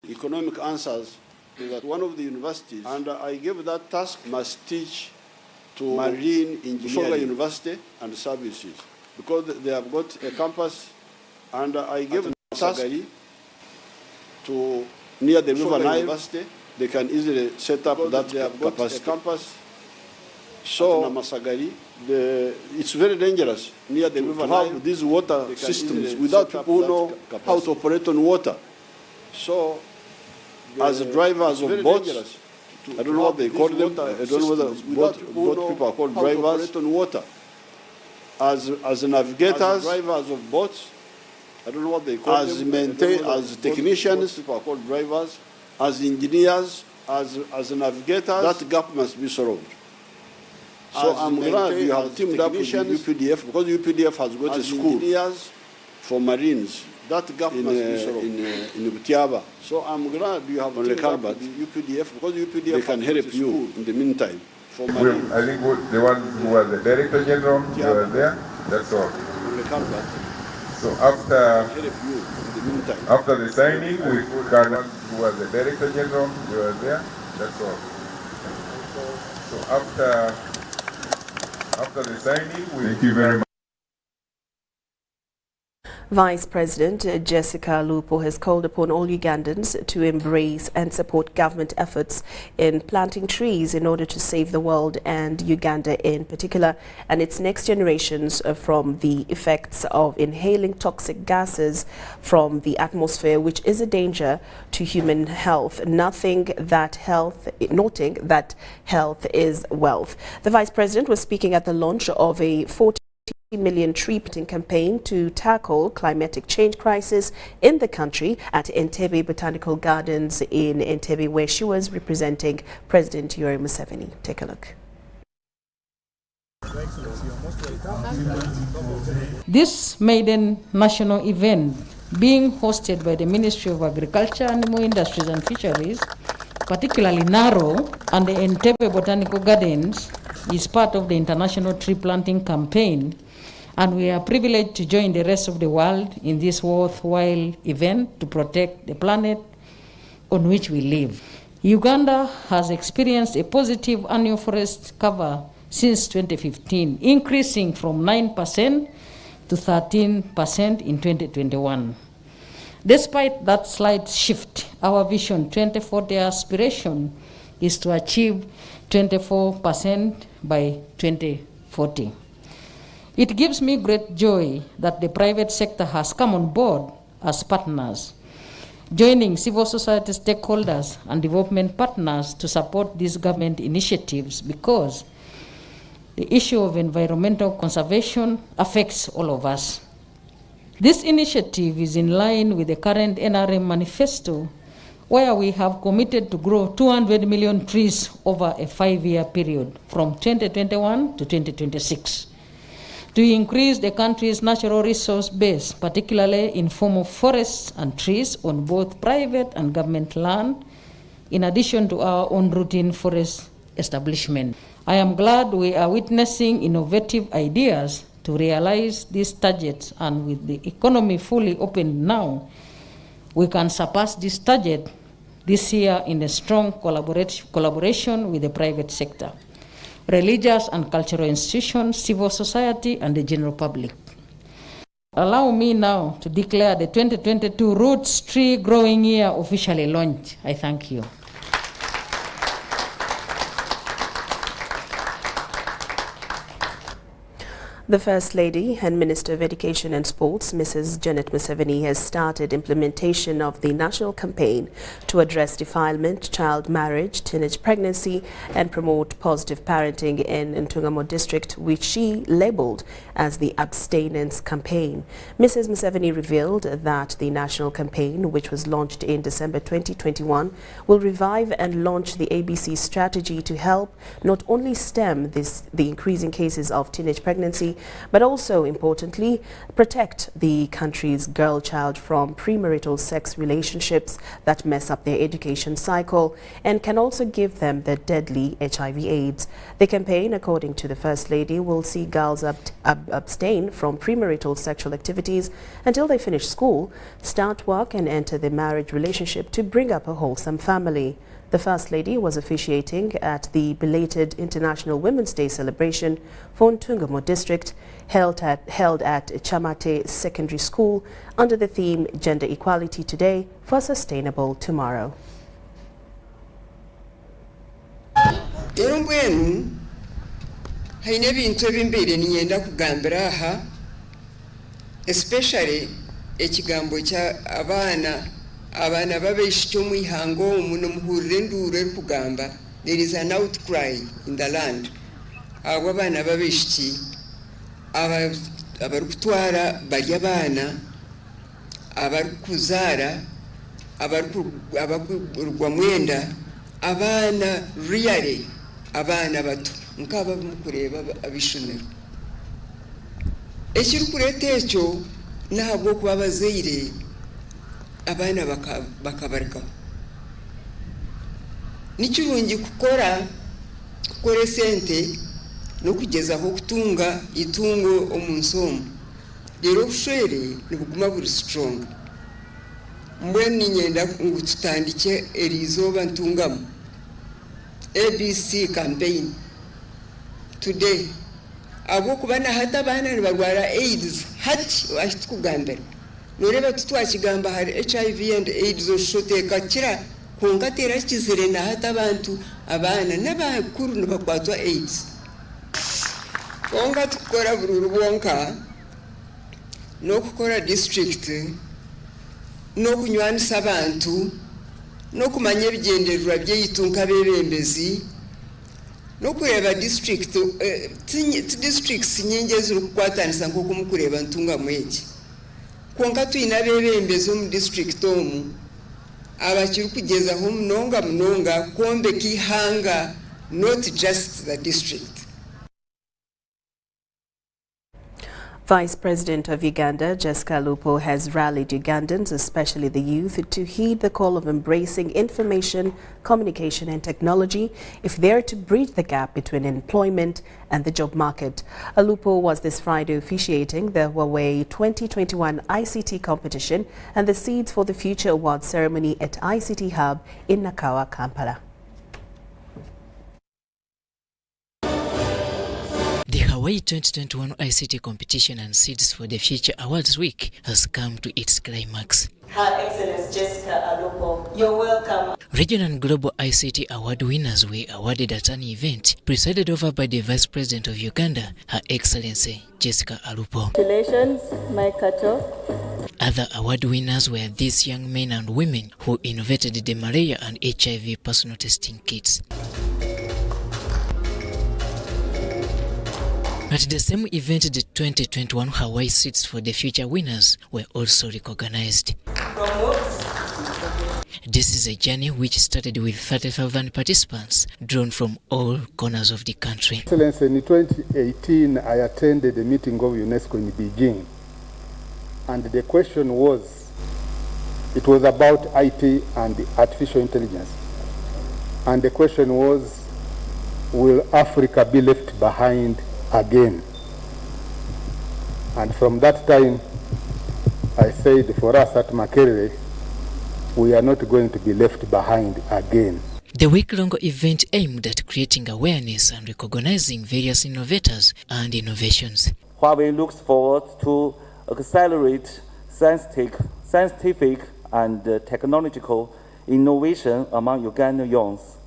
Economic answers is that one of the universities, and I give that task, must teach to marine engineering university and services, because they have got a campus, and I give the task to near the river Nile university. They can easily set up that they have capacity. Got a campus. So it's very dangerous near the river Nile. Have these water systems without people who know how to operate on water. So as drivers of boats, I don't know what they call them. I don't know whether boat people are called drivers on water. As navigators, drivers of boats, I don't know what they call them. As technicians, people are called drivers. As engineers, as navigators, that gap must be solved. So I'm glad you have teamed up with UPDF, because UPDF has got a school for marines. That gap must be solved in Butiaba. So I'm glad you have teamed up with UPDF, because UPDF can help you in the meantime. For marines. I think the one who was the Director General, you were there. That's all. So after the signing, we put who was the Director General, you were there. That's all. So after the signing, thank you very much. Vice President Jessica Lupo has called upon all Ugandans to embrace and support government efforts in planting trees in order to save the world and Uganda in particular and its next generations from the effects of inhaling toxic gases from the atmosphere, which is a danger to human health. Noting that health is wealth. The Vice President was speaking at the launch of a 40 million tree planting campaign to tackle climatic change crisis in the country at Entebbe Botanical Gardens in Entebbe, where she was representing President Yoweri Museveni. Take a look. This maiden national event, being hosted by the Ministry of Agriculture, Animal Industries and Fisheries, particularly NARO, and the Entebbe Botanical Gardens, is part of the international tree planting campaign, and we are privileged to join the rest of the world in this worthwhile event to protect the planet on which we live. Uganda has experienced a positive annual forest cover since 2015, increasing from 9% to 13% in 2021. Despite that slight shift, our Vision 2040 aspiration is to achieve 24% by 2040. It gives me great joy that the private sector has come on board as partners, joining civil society stakeholders and development partners to support these government initiatives, because the issue of environmental conservation affects all of us. This initiative is in line with the current NRM manifesto, where we have committed to grow 200 million trees over a 5-year period from 2021 to 2026 to increase the country's natural resource base, particularly in form of forests and trees on both private and government land, in addition to our own routine forest establishment. I am glad we are witnessing innovative ideas to realize these targets, and with the economy fully open now, we can surpass this target this year in a strong collaboration with the private sector, religious and cultural institutions, civil society, and the general public. Allow me now to declare the 2022 Roots Tree Growing Year officially launched. I thank you. The First Lady and Minister of Education and Sports, Mrs. Janet Museveni, has started implementation of the national campaign to address defilement, child marriage, teenage pregnancy, and promote positive parenting in Ntungamo district, which she labeled as the Abstinence Campaign. Mrs. Museveni revealed that the national campaign, which was launched in December 2021, will revive and launch the ABC strategy to help not only stem the increasing cases of teenage pregnancy, but also, importantly, protect the country's girl child from premarital sex relationships that mess up their education cycle and can also give them the deadly HIV/AIDS. The campaign, according to the First Lady, will see girls abstain from premarital sexual activities until they finish school, start work and enter the marriage relationship to bring up a wholesome family. The First Lady was officiating at the belated International Women's Day celebration for Ntungamo District, held at Chamate Secondary School under the theme Gender Equality Today for Sustainable Tomorrow. Especially ekigambo kya abaana babeshikyo mu ihango muno muhurire ndure kugamba there is an outcry in the land abo abaana babeshiki abarikutwara bari abaana abarikuzaara abarikugwa mwenda abaana really abaana bato nkaba mukureba abishonero ekiri kureta ekyo ntabwo kuba abazaire abana bakabarikaho nikirungi gukora sente no kugezaho kutunga itungo omunsi omu rero obushwere nibuguma buri strong mbwenu ninyenda ngu tutandike erizooba ntungamu ABC campaign today abo kubana hata bana nibarwara AIDS hati washtukugambira noreba tutwakigamba hari HIV and AIDS oshoteka kira kungatera kizire na hata abantu abana n'abakuru nibakwatwa AIDS konga tukora bururu bonka no kukora district no kunywanisa abantu no kumanya ebigendererwa byeyitunka bebembezi no kureba districts nyingi ziri kukwatanisa nk'uko mukureba Ntungamo egi konka tuyina bebembezi mu district omu abakiri kugezaho munonga kwombeka ihanga, not just the district. Vice President of Uganda, Jessica Lupo, has rallied Ugandans, especially the youth, to heed the call of embracing information, communication and technology if they are to bridge the gap between employment and the job market. Lupo was this Friday officiating the Huawei 2021 ICT competition and the Seeds for the Future Award ceremony at ICT Hub in Nakawa, Kampala. The Hawaii 2021 ICT Competition and Seeds for the Future Awards Week has come to its climax. Her Excellency Jessica Lupo, you're welcome. Regional and global ICT award winners were awarded at an event presided over by the Vice President of Uganda, Her Excellency Jessica Lupo. Congratulations, my Kato. Other award winners were these young men and women who innovated the malaria and HIV personal testing kits. At the same event, the 2021 Hawaii Seeds for the Future winners were also recognized. This is a journey which started with 30,000 participants drawn from all corners of the country. Excellency, in 2018, I attended a meeting of UNESCO in Beijing, and the question was, it was about IT and artificial intelligence. And the question was, will Africa be left behind again? And from that time, I said for us at Makerere, we are not going to be left behind again. The week-long event aimed at creating awareness and recognizing various innovators and innovations. Huawei looks forward to accelerate scientific and technological innovation among Ugandan youths,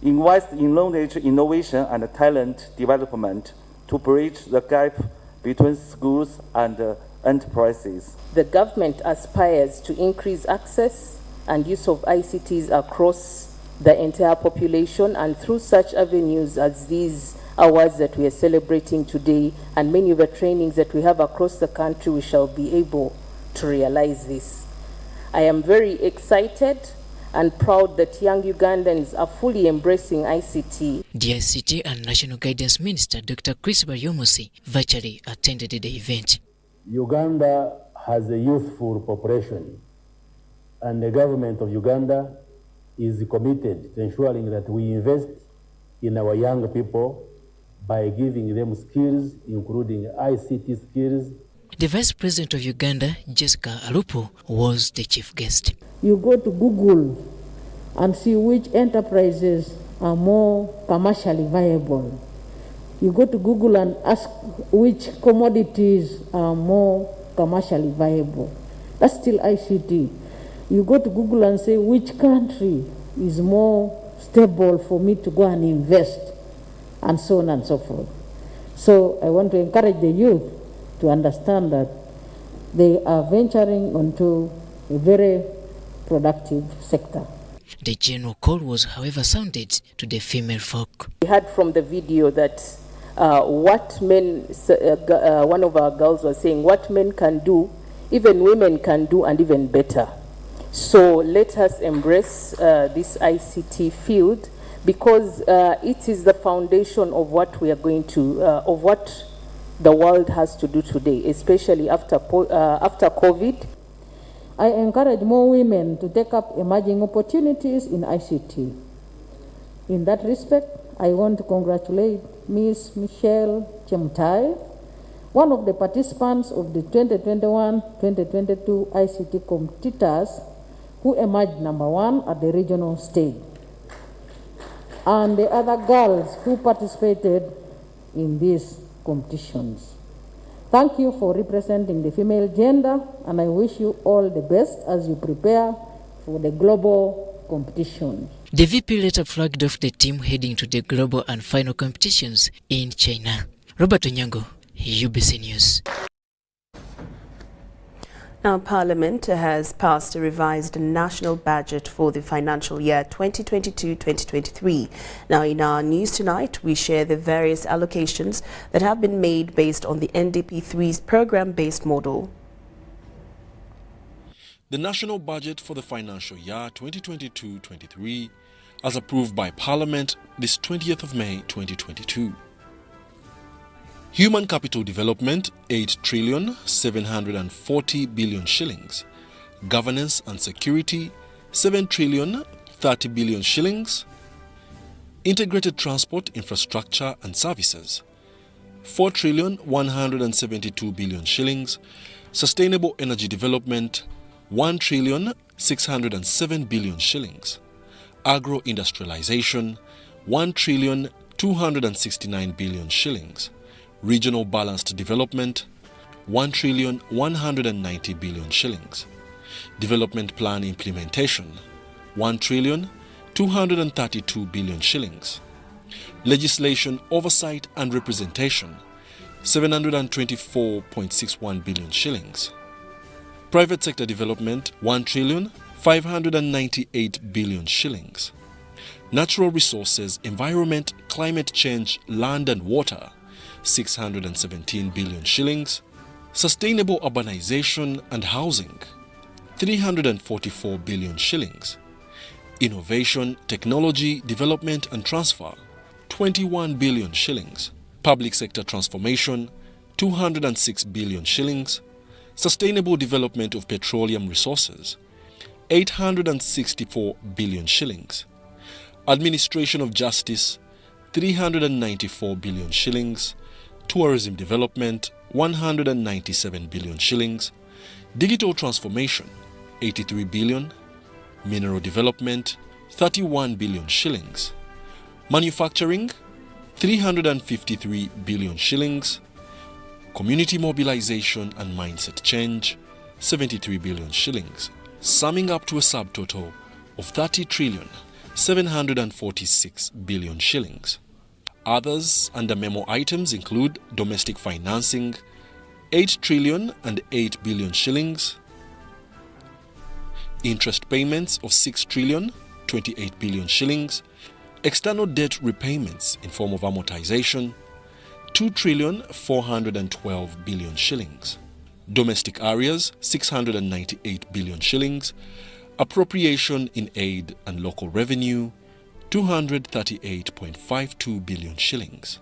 invest in knowledge, innovation and talent development to bridge the gap between schools and enterprises. The government aspires to increase access and use of ICTs across the entire population, and through such avenues as these awards that we are celebrating today and many of the trainings that we have across the country, we shall be able to realize this. I am very excited and proud that young Ugandans are fully embracing ICT. The ICT and National Guidance Minister, Dr. Chris Baryomusi, virtually attended the event. Uganda has a youthful population, and the government of Uganda is committed to ensuring that we invest in our young people by giving them skills, including ICT skills. The Vice President of Uganda, Jessica Alupo, was the chief guest. You go to Google and see which enterprises are more commercially viable. You go to Google and ask which commodities are more commercially viable. That's still ICT. You go to Google and say which country is more stable for me to go and invest, and so on and so forth. So I want to encourage the youth to understand that they are venturing onto a very productive sector. The general call was, however, sounded to the female folk. We heard from the video that what men, one of our girls was saying, what men can do, even women can do, and even better. So let us embrace this ICT field, because it is the foundation of what we are going to, of what the world has to do today, especially after COVID. I encourage more women to take up emerging opportunities in ICT. In that respect, I want to congratulate Ms. Michelle Chemtai, one of the participants of the 2021-2022 ICT competitors, who emerged #1 at the regional stage, and the other girls who participated in these competitions. Thank you for representing the female gender, and I wish you all the best as you prepare for the global competition. The VP later flagged off the team heading to the global and final competitions in China. Robert Onyango, UBC News. Now, Parliament has passed a revised national budget for the financial year 2022-2023. Now, in our news tonight, we share the various allocations that have been made based on the NDP3's program-based model. The national budget for the financial year 2022-23, as approved by Parliament this 20th of May 2022. Human capital development, 8,740 billion shillings. Governance and security, 7,030 billion shillings. Integrated transport infrastructure and services, 4,172 billion shillings. Sustainable energy development, 1,607 billion shillings. Agro-industrialization, 1,269 billion shillings. Regional balanced development, 1,190 billion shillings. Development plan implementation, 1,232 billion shillings. Legislation oversight and representation, 724.61 billion shillings. Private sector development, 1,598 billion shillings. Natural resources, environment, climate change, land and water, 617 billion shillings. Sustainable urbanization and housing, 344 billion shillings. Innovation, technology, development and transfer, 21 billion shillings. Public sector transformation, 206 billion shillings. Sustainable development of petroleum resources, 864 billion shillings. Administration of justice, 394 billion shillings. Tourism development, 197 billion shillings. Digital transformation, 83 billion. Mineral development, 31 billion shillings. Manufacturing, 353 billion shillings. Community mobilization and mindset change, 73 billion shillings, summing up to a subtotal of 30,746 billion shillings. Others under memo items include domestic financing, 8,008 billion shillings, interest payments of 6,028 billion shillings, external debt repayments in form of amortization, 2,412 billion shillings, domestic areas 698 billion shillings, Appropriation in aid and local revenue, 238.52 billion shillings.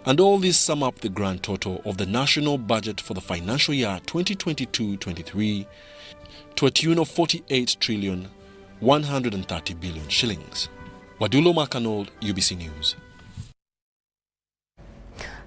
And all these sum up the grand total of the national budget for the financial year 2022-23 to a tune of 48,130 billion shillings. Wadulo Makanold, UBC News.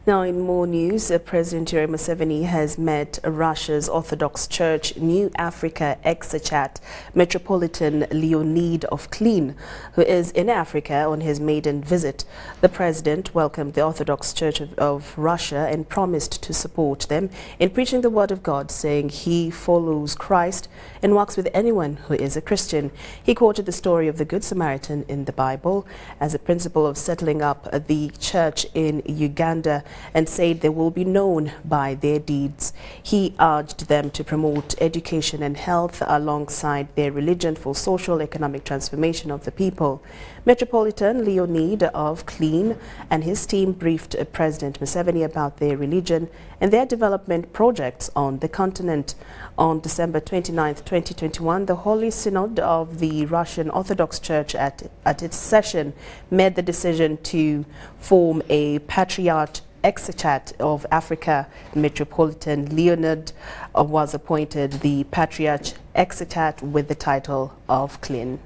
Now in more news, President Lauryn Masika has met Russia's Orthodox Church New Africa Exarchate Metropolitan Leonid of Klin, who is in Africa on his maiden visit. The president welcomed the Orthodox Church of Russia and promised to support them in preaching the word of God, saying he follows Christ and walks with anyone who is a Christian. He quoted the story of the Good Samaritan in the Bible as a principle of settling up the church in Uganda, and said they will be known by their deeds. He urged them to promote education and health alongside their religion for social economic transformation of the people. Metropolitan Leonid of Klin and his team briefed President Museveni about their religion and their development projects on the continent. On December 29, 2021, the Holy Synod of the Russian Orthodox Church at its session made the decision to form a Patriarch Exarchate of Africa. Metropolitan Leonid was appointed the Patriarch Exarchate with the title of Klin.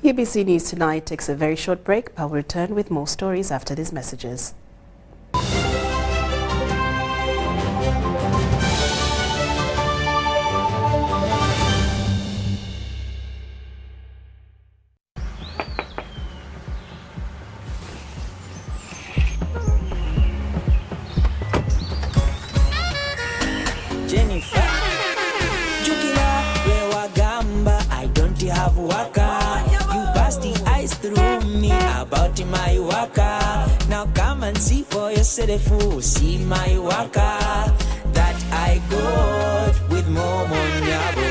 UBC News Tonight takes a very short break, but we'll return with more stories after these messages. Jennifer, Jukila, Wewagamba, I don't have waka. You passed the ice through me about my waka. Now come and see for yourself, see my waka that I got with Momo Nyabo.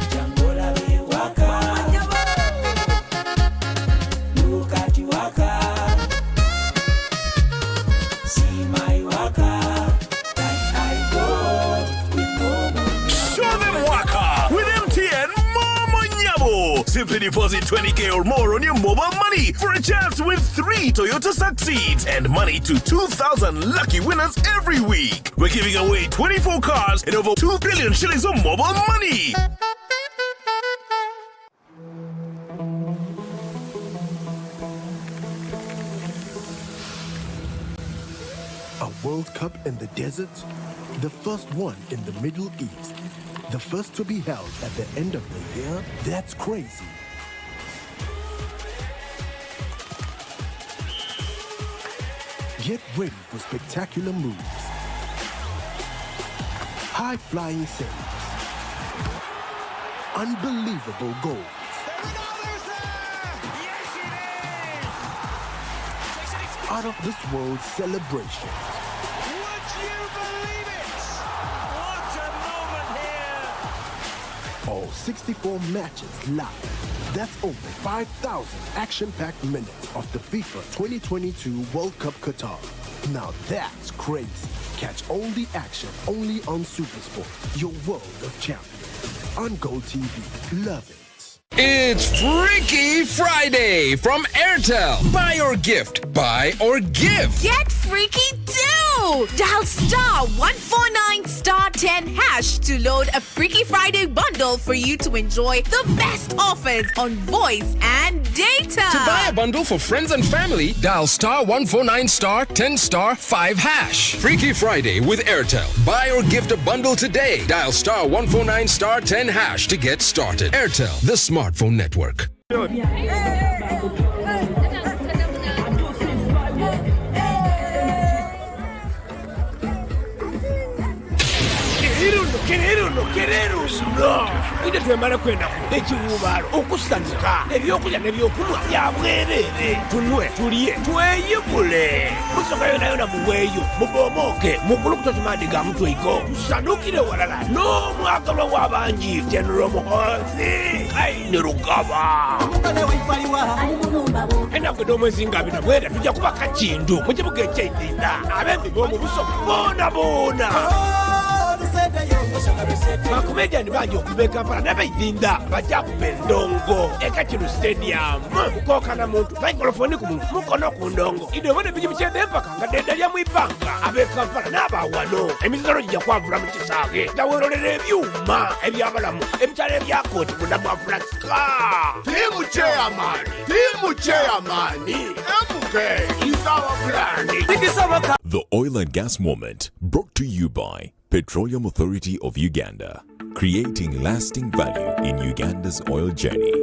Jangola we waka, look at you waka, see my waka. Simply deposit 20K or more on your mobile money for a chance to win 3 Toyota Succeeds and money to 2,000 lucky winners every week. We're giving away 24 cars and over 2 billion shillings of mobile money. A World Cup in the desert? The first one in the Middle East. The first to be held at the end of the year? That's crazy. Get ready for spectacular moves, high-flying saves, unbelievable goals, out-of-this-world celebrations. All 64 matches live. That's over 5,000 action-packed minutes of the FIFA 2022 World Cup Qatar. Now that's crazy. Catch all the action only on SuperSport, your world of champions. On Gold TV. Love it. It's Freaky Friday from Airtel. Buy or gift. Buy or give. Get freaky too! Dial *149*10# to load a Freaky Friday bundle for you to enjoy the best offers on voice and data. To buy a bundle for friends and family, dial *149*10*5#. Freaky Friday with Airtel. Buy or gift a bundle today. Dial *149*10# to get started. Airtel, the smartphone network. kino kereruno ide twemala kwenda ku ekiwubaalo okusanika ebyokulya n'ebyokunywa bya bwerere tunwe tulye tweyibule musoka yonayona muweeyo mubomoke mukulukuta tumandi ga mutweiko tusanukire walala n'omwagalwa w'abangi General Muhoozi ne Rugaba ennaku ed'omwezi nga bino bwera tujja kuba kakindu mu kibuga eky'Idinda ab'emigo mu buso boona bakomediani bangi okuva Kampala n'abeidinda bajja kuba endongo ekakino stadium kukokana muntu maikrofoni ku muntu mukono ku ndongo idobone bijibu ky'empaka nga ddenda lya mwibanga ab'e Kampala n'abawano emizano gijja kwavula mu kisaawe tawerolera ebyuma ebyabalamu ebitala ebyakooti munda mu Afrika. Timu chairman MK is our plan. The Oil and Gas Moment, brought to you by Petroleum Authority of Uganda, creating lasting value in Uganda's oil journey.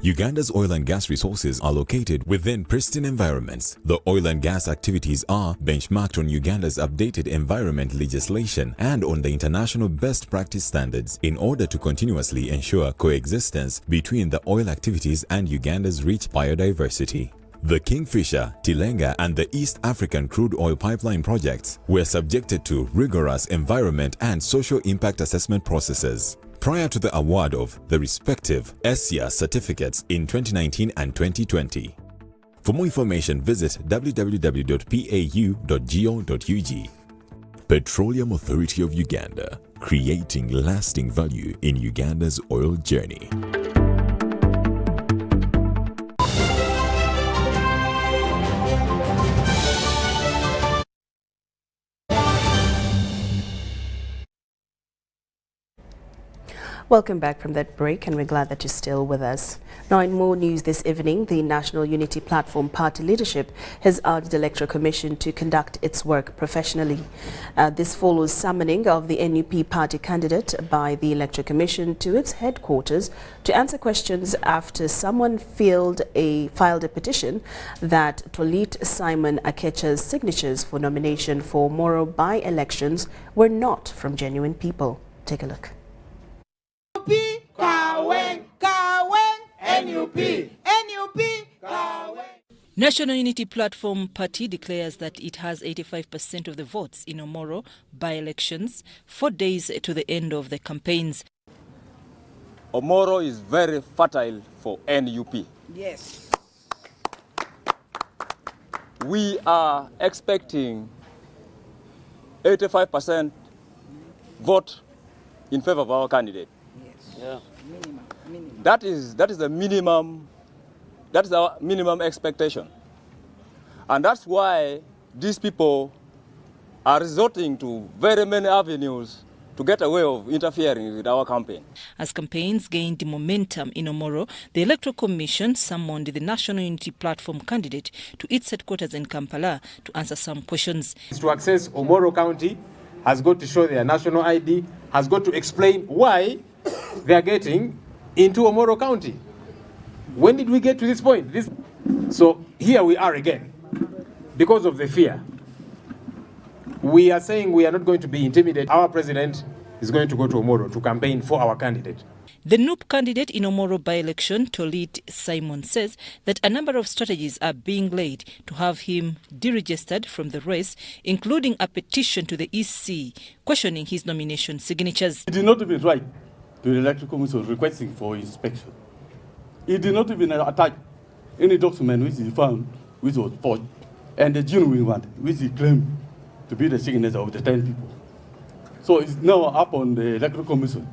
Uganda's oil and gas resources are located within pristine environments. The oil and gas activities are benchmarked on Uganda's updated environment legislation and on the international best practice standards in order to continuously ensure coexistence between the oil activities and Uganda's rich biodiversity. The Kingfisher, Tilenga and the East African crude oil pipeline projects were subjected to rigorous environment and social impact assessment processes prior to the award of the respective SCA certificates in 2019 and 2020. For more information, visit www.pau.go.ug. Petroleum Authority of Uganda, creating lasting value in Uganda's oil journey. Welcome back from that break, and we're glad that you're still with us. Now, in more news this evening, the National Unity Platform Party leadership has urged the Electoral Commission to conduct its work professionally. This follows summoning of the NUP party candidate by the Electoral Commission to its headquarters to answer questions after someone filed a petition that Tolit Simon Akecha's signatures for nomination for Omoro by-elections were not from genuine people. Take a look. National Unity Platform Party declares that it has 85% of the votes in Omoro by-elections 4 days to the end of the campaigns. Omoro is very fertile for NUP. Yes. We are expecting 85% vote in favor of our candidate. Yes. Yeah. Minimum. That is the minimum. That is our minimum expectation. And that's why these people are resorting to very many avenues to get away of interfering with our campaign. As campaigns gained momentum in Omoro, the Electoral Commission summoned the National Unity Platform candidate to its headquarters in Kampala to answer some questions. To access Omoro County has got to show their national ID, has got to explain why they are getting into Omoro County. When did we get to this point? So here we are again, because of the fear. We are saying we are not going to be intimidated. Our president is going to go to Omoro to campaign for our candidate. The NUP candidate in Omoro by-election, Tolit Simon, says that a number of strategies are being laid to have him deregistered from the race, including a petition to the EC questioning his nomination signatures. He did not even write to the Electoral Commission requesting for inspection. He did not even attach any document which he found which was forged, and the genuine one which he claimed to be the signature of the 10 people. So it's now up on the Electoral Commission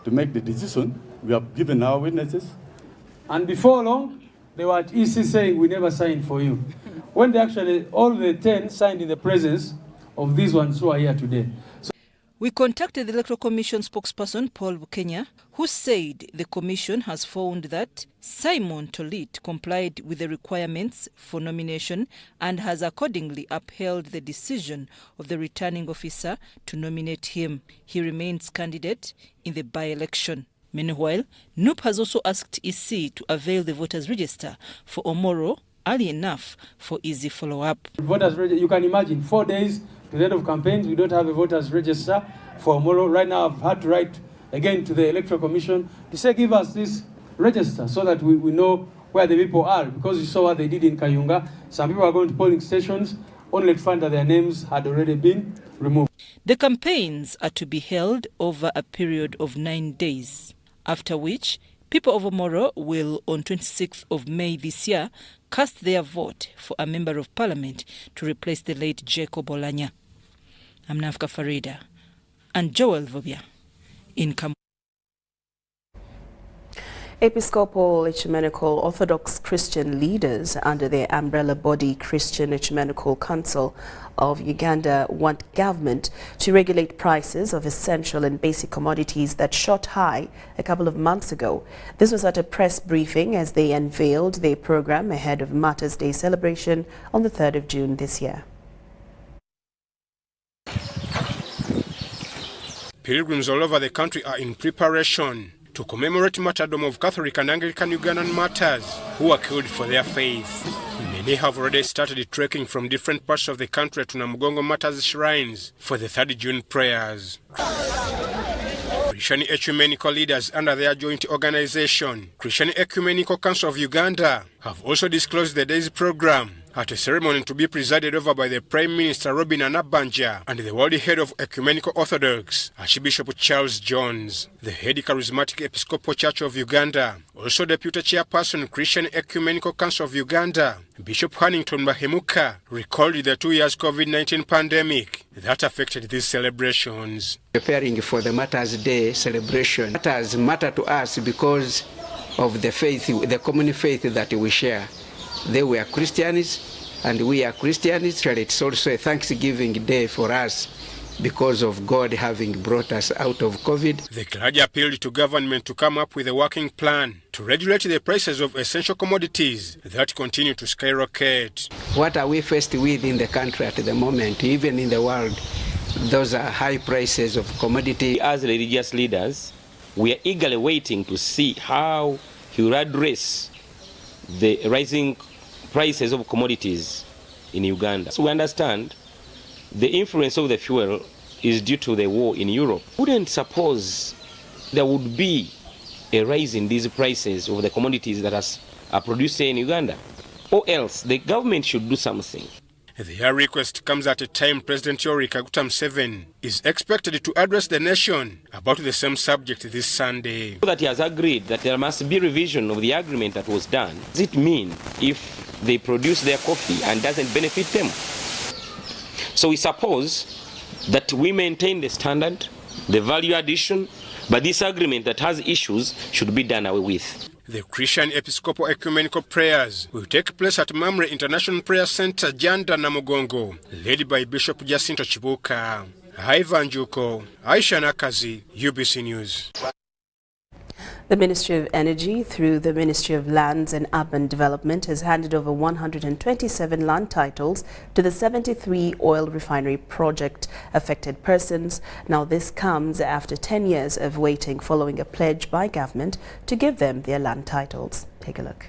to make the decision. We have given our witnesses. And before long, they were at EC saying, we never signed for you. When they actually, all the 10 signed in the presence of these ones who are here today. We contacted the Electoral Commission spokesperson, Paul Bukenya, who said the Commission has found that Simon Tolit complied with the requirements for nomination and has accordingly upheld the decision of the returning officer to nominate him. He remains candidate in the by-election. Meanwhile, NUP has also asked EC to avail the voters' register for Omoro early enough for easy follow-up. Voters register, you can imagine 4 days to the end of campaigns, we don't have a voters register for Omoro. Right now, I've had to write again to the Electoral Commission to say, give us this register so that we know where the people are, because you saw what they did in Kayunga. Some people are going to polling stations only to find that their names had already been removed. The campaigns are to be held over a period of 9 days, after which people of Omoro will, on 26th of May this year, cast their vote for a Member of Parliament to replace the late Jacob Olanya. I'm Nafka Farida and Joel Vobia in Kam. Episcopal Ecumenical Orthodox Christian leaders under their umbrella body Christian Ecumenical Council of Uganda want government to regulate prices of essential and basic commodities that shot high a couple of months ago. This was at a press briefing as they unveiled their program ahead of Martyrs Day celebration on the 3rd of June this year. Pilgrims all over the country are in preparation to commemorate martyrdom of Catholic and Anglican Ugandan martyrs who were killed for their faith. Many have already started trekking from different parts of the country to Namugongo Martyrs shrines for the 3rd June prayers. Christian ecumenical leaders under their joint organization, Christian Ecumenical Council of Uganda, have also disclosed the day's program at a ceremony to be presided over by the Prime Minister Robin Anabanja and the World Head of Ecumenical Orthodox, Archbishop Charles Jones. The Head Charismatic Episcopal Church of Uganda, also Deputy Chairperson Christian Ecumenical Council of Uganda, Bishop Hannington Bahemuka, recalled the 2 years COVID-19 pandemic that affected these celebrations. Preparing for the Martyrs Day celebration. Martyrs matter to us because of the faith, the common faith that we share. They were Christians and we are Christians. It's also a Thanksgiving day for us because of God having brought us out of COVID. The clergy appealed to government to come up with a working plan to regulate the prices of essential commodities that continue to skyrocket. What are we faced with in the country at the moment, even in the world? Those are high prices of commodity. As religious leaders, we are eagerly waiting to see how he will address the rising prices of commodities in Uganda. So we understand the influence of the fuel is due to the war in Europe. Wouldn't suppose there would be a rise in these prices of the commodities that are produced in Uganda, or else the government should do something. Their request comes at a time President Yoweri Kaguta Museveni is expected to address the nation about the same subject this Sunday. That he has agreed that there must be revision of the agreement that was done. Does it mean if they produce their coffee and doesn't benefit them? So we suppose that we maintain the standard, the value addition, but this agreement that has issues should be done away with. The Christian Episcopal Ecumenical Prayers will take place at Mamre International Prayer Center, Janda, Namugongo, led by Bishop Jacinto Chibuka. Ivan Juko, Aisha Nakazi, UBC News. The Ministry of Energy, through the Ministry of Lands and Urban Development, has handed over 127 land titles to the 73 oil refinery project affected persons. Now, this comes after 10 years of waiting following a pledge by government to give them their land titles. Take a look.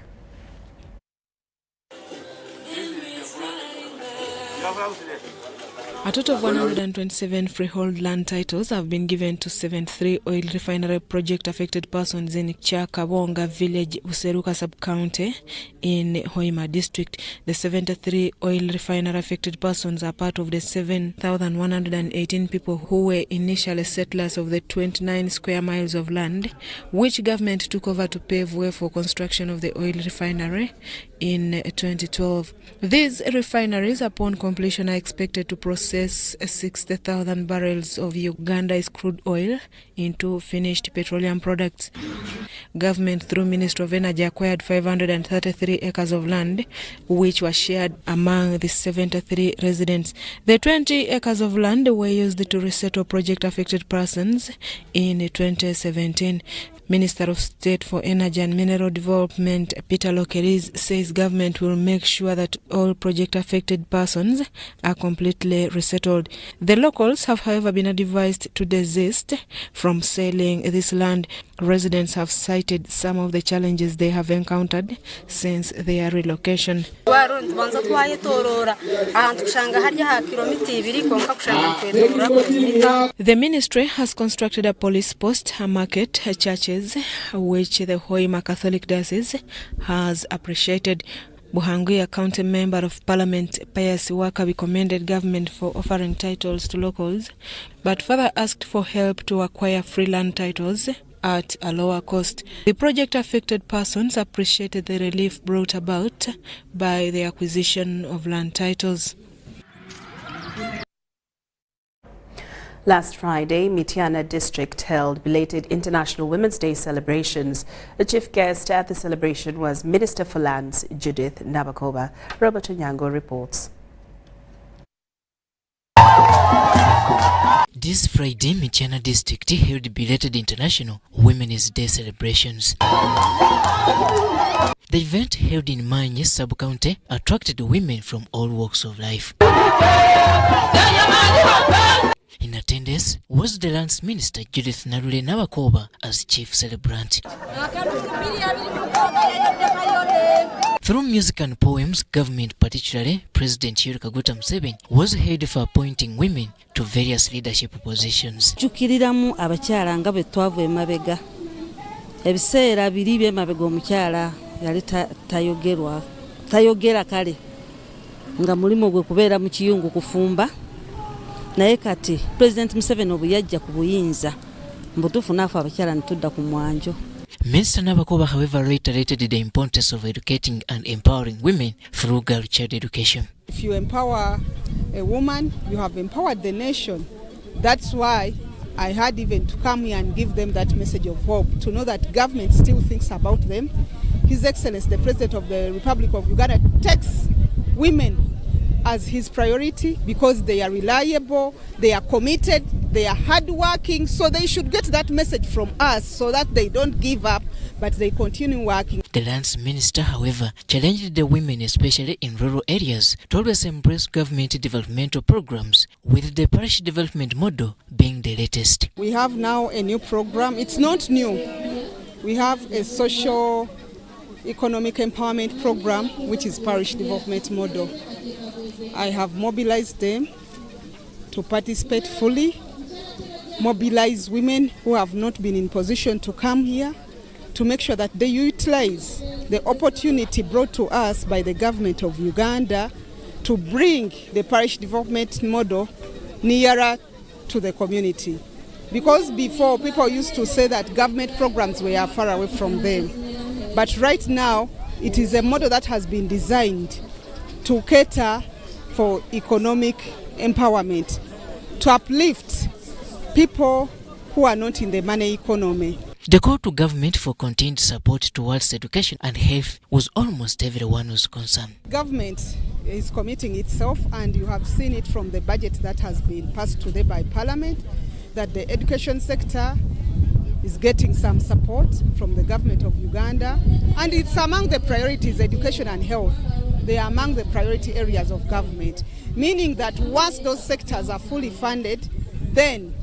A total of 127 freehold land titles have been given to 73 oil refinery project affected persons in Kyakabonga village, Useruka sub-county in Hoima district. The 73 oil refinery affected persons are part of the 7,118 people who were initially settlers of the 29 square miles of land, which government took over to pave way for construction of the oil refinery in 2012. These refineries, upon completion, are expected to process 60,000 barrels of Uganda's crude oil into finished petroleum products. Government, through Ministry of Energy, acquired 533 acres of land, which were shared among the 73 residents. The 20 acres of land were used to resettle project-affected persons in 2017. Minister of State for Energy and Mineral Development, Peter Lokeriz, says government will make sure that all project-affected persons are completely resettled. The locals have, however, been advised to desist from selling this land. Residents have cited some of the challenges they have encountered since their relocation. The ministry has constructed a police post, a market, churches, which the Hoima Catholic Diocese has appreciated. Buhanguya County Member of Parliament Pius Waka recommended government for offering titles to locals, but further asked for help to acquire free land titles at a lower cost. The project affected persons appreciated the relief brought about by the acquisition of land titles. Last Friday, Mityana District held belated International Women's Day celebrations. The chief guest at the celebration was Minister for Lands, Judith Nabakoba. Robert Onyango reports. This Friday, Mityana District held belated International Women's Day celebrations. The event held in Manye sub-county attracted women from all walks of life. In attendance was the Lands Minister Judith Nabakoba as chief celebrant. Through music and poems, government, particularly President Yoweri Kaguta Museveni, was heard for appointing women to various leadership positions. Chukiriramu abakyala nga bwe twavu emabega. Ebiseera biri by'emabega omukyala yali tayogera kale nga mulimo gwe kubeera mu kiyungu kufumba. Naye kati President Museveni obuyajja ku buyinza mbutufu naafe abakyala nitudda ku mwanjo. Minister Nabakoba, however, reiterated the importance of educating and empowering women through girl child education. If you empower a woman, you have empowered the nation. That's why I had even to come here and give them that message of hope, to know that government still thinks about them. His Excellency, the President of the Republic of Uganda, takes women as his priority because they are reliable, they are committed, they are hardworking, so they should get that message from us so that they don't give up, but they continue working. The Lands Minister, however, challenged the women, especially in rural areas, to always embrace government developmental programs, with the parish development model being the latest. We have now a new program. It's not new. We have a social economic empowerment program, which is parish development model. I have mobilized them to participate fully, mobilize women who have not been in position to come here, to make sure that they utilize the opportunity brought to us by the government of Uganda to bring the parish development model nearer to the community. Because before, people used to say that government programs were far away from them. But right now, it is a model that has been designed to cater for economic empowerment, to uplift people who are not in the money economy. The call to government for continued support towards education and health was almost everyone's concern. Government is committing itself, and you have seen it from the budget that has been passed today by Parliament, that the education sector is getting some support from the government of Uganda, and it's among the priorities, education and health. They are among the priority areas of government, meaning that once those sectors are fully funded, then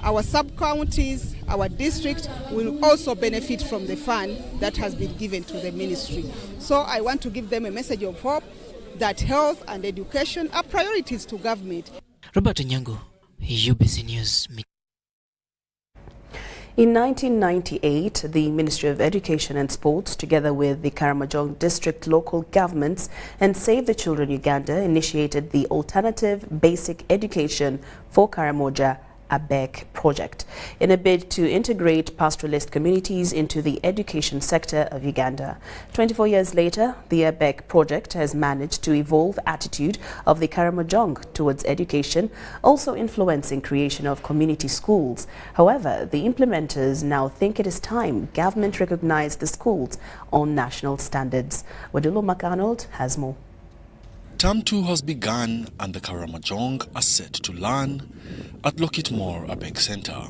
our sub-counties, our district will also benefit from the fund that has been given to the ministry. So I want to give them a message of hope that health and education are priorities to government. Robert Onyango, UBC News. In 1998, the Ministry of Education and Sports, together with the Karamoja district local governments and Save the Children Uganda, initiated the Alternative Basic Education for Karamoja ABEC project in a bid to integrate pastoralist communities into the education sector of Uganda. 24 years later, the ABEC project has managed to evolve attitude of the Karamojong towards education, also influencing creation of community schools. However, the implementers now think it is time government recognize the schools on national standards. Wadilo McArnold has more. Term 2 has begun and the Karamojong are set to learn at Lokitmore ABEC Center.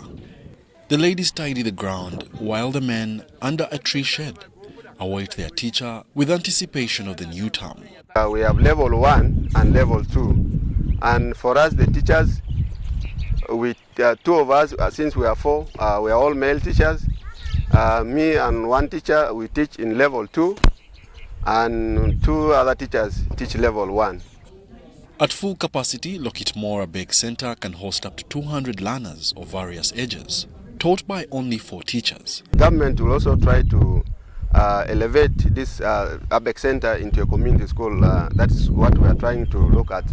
The ladies tidy the ground while the men, under a tree shed, await their teacher with anticipation of the new term. We have level 1 and level 2. And for us, the teachers, two of us, since we are 4, we are all male teachers. Me and one teacher, we teach in level 2. and 2 other teachers teach level 1. At full capacity, Lockit Moore Abeg Center can host up to 200 learners of various ages, taught by only 4 teachers. Government will also try to elevate this Abeg Center into a community school. That's what we are trying to look at,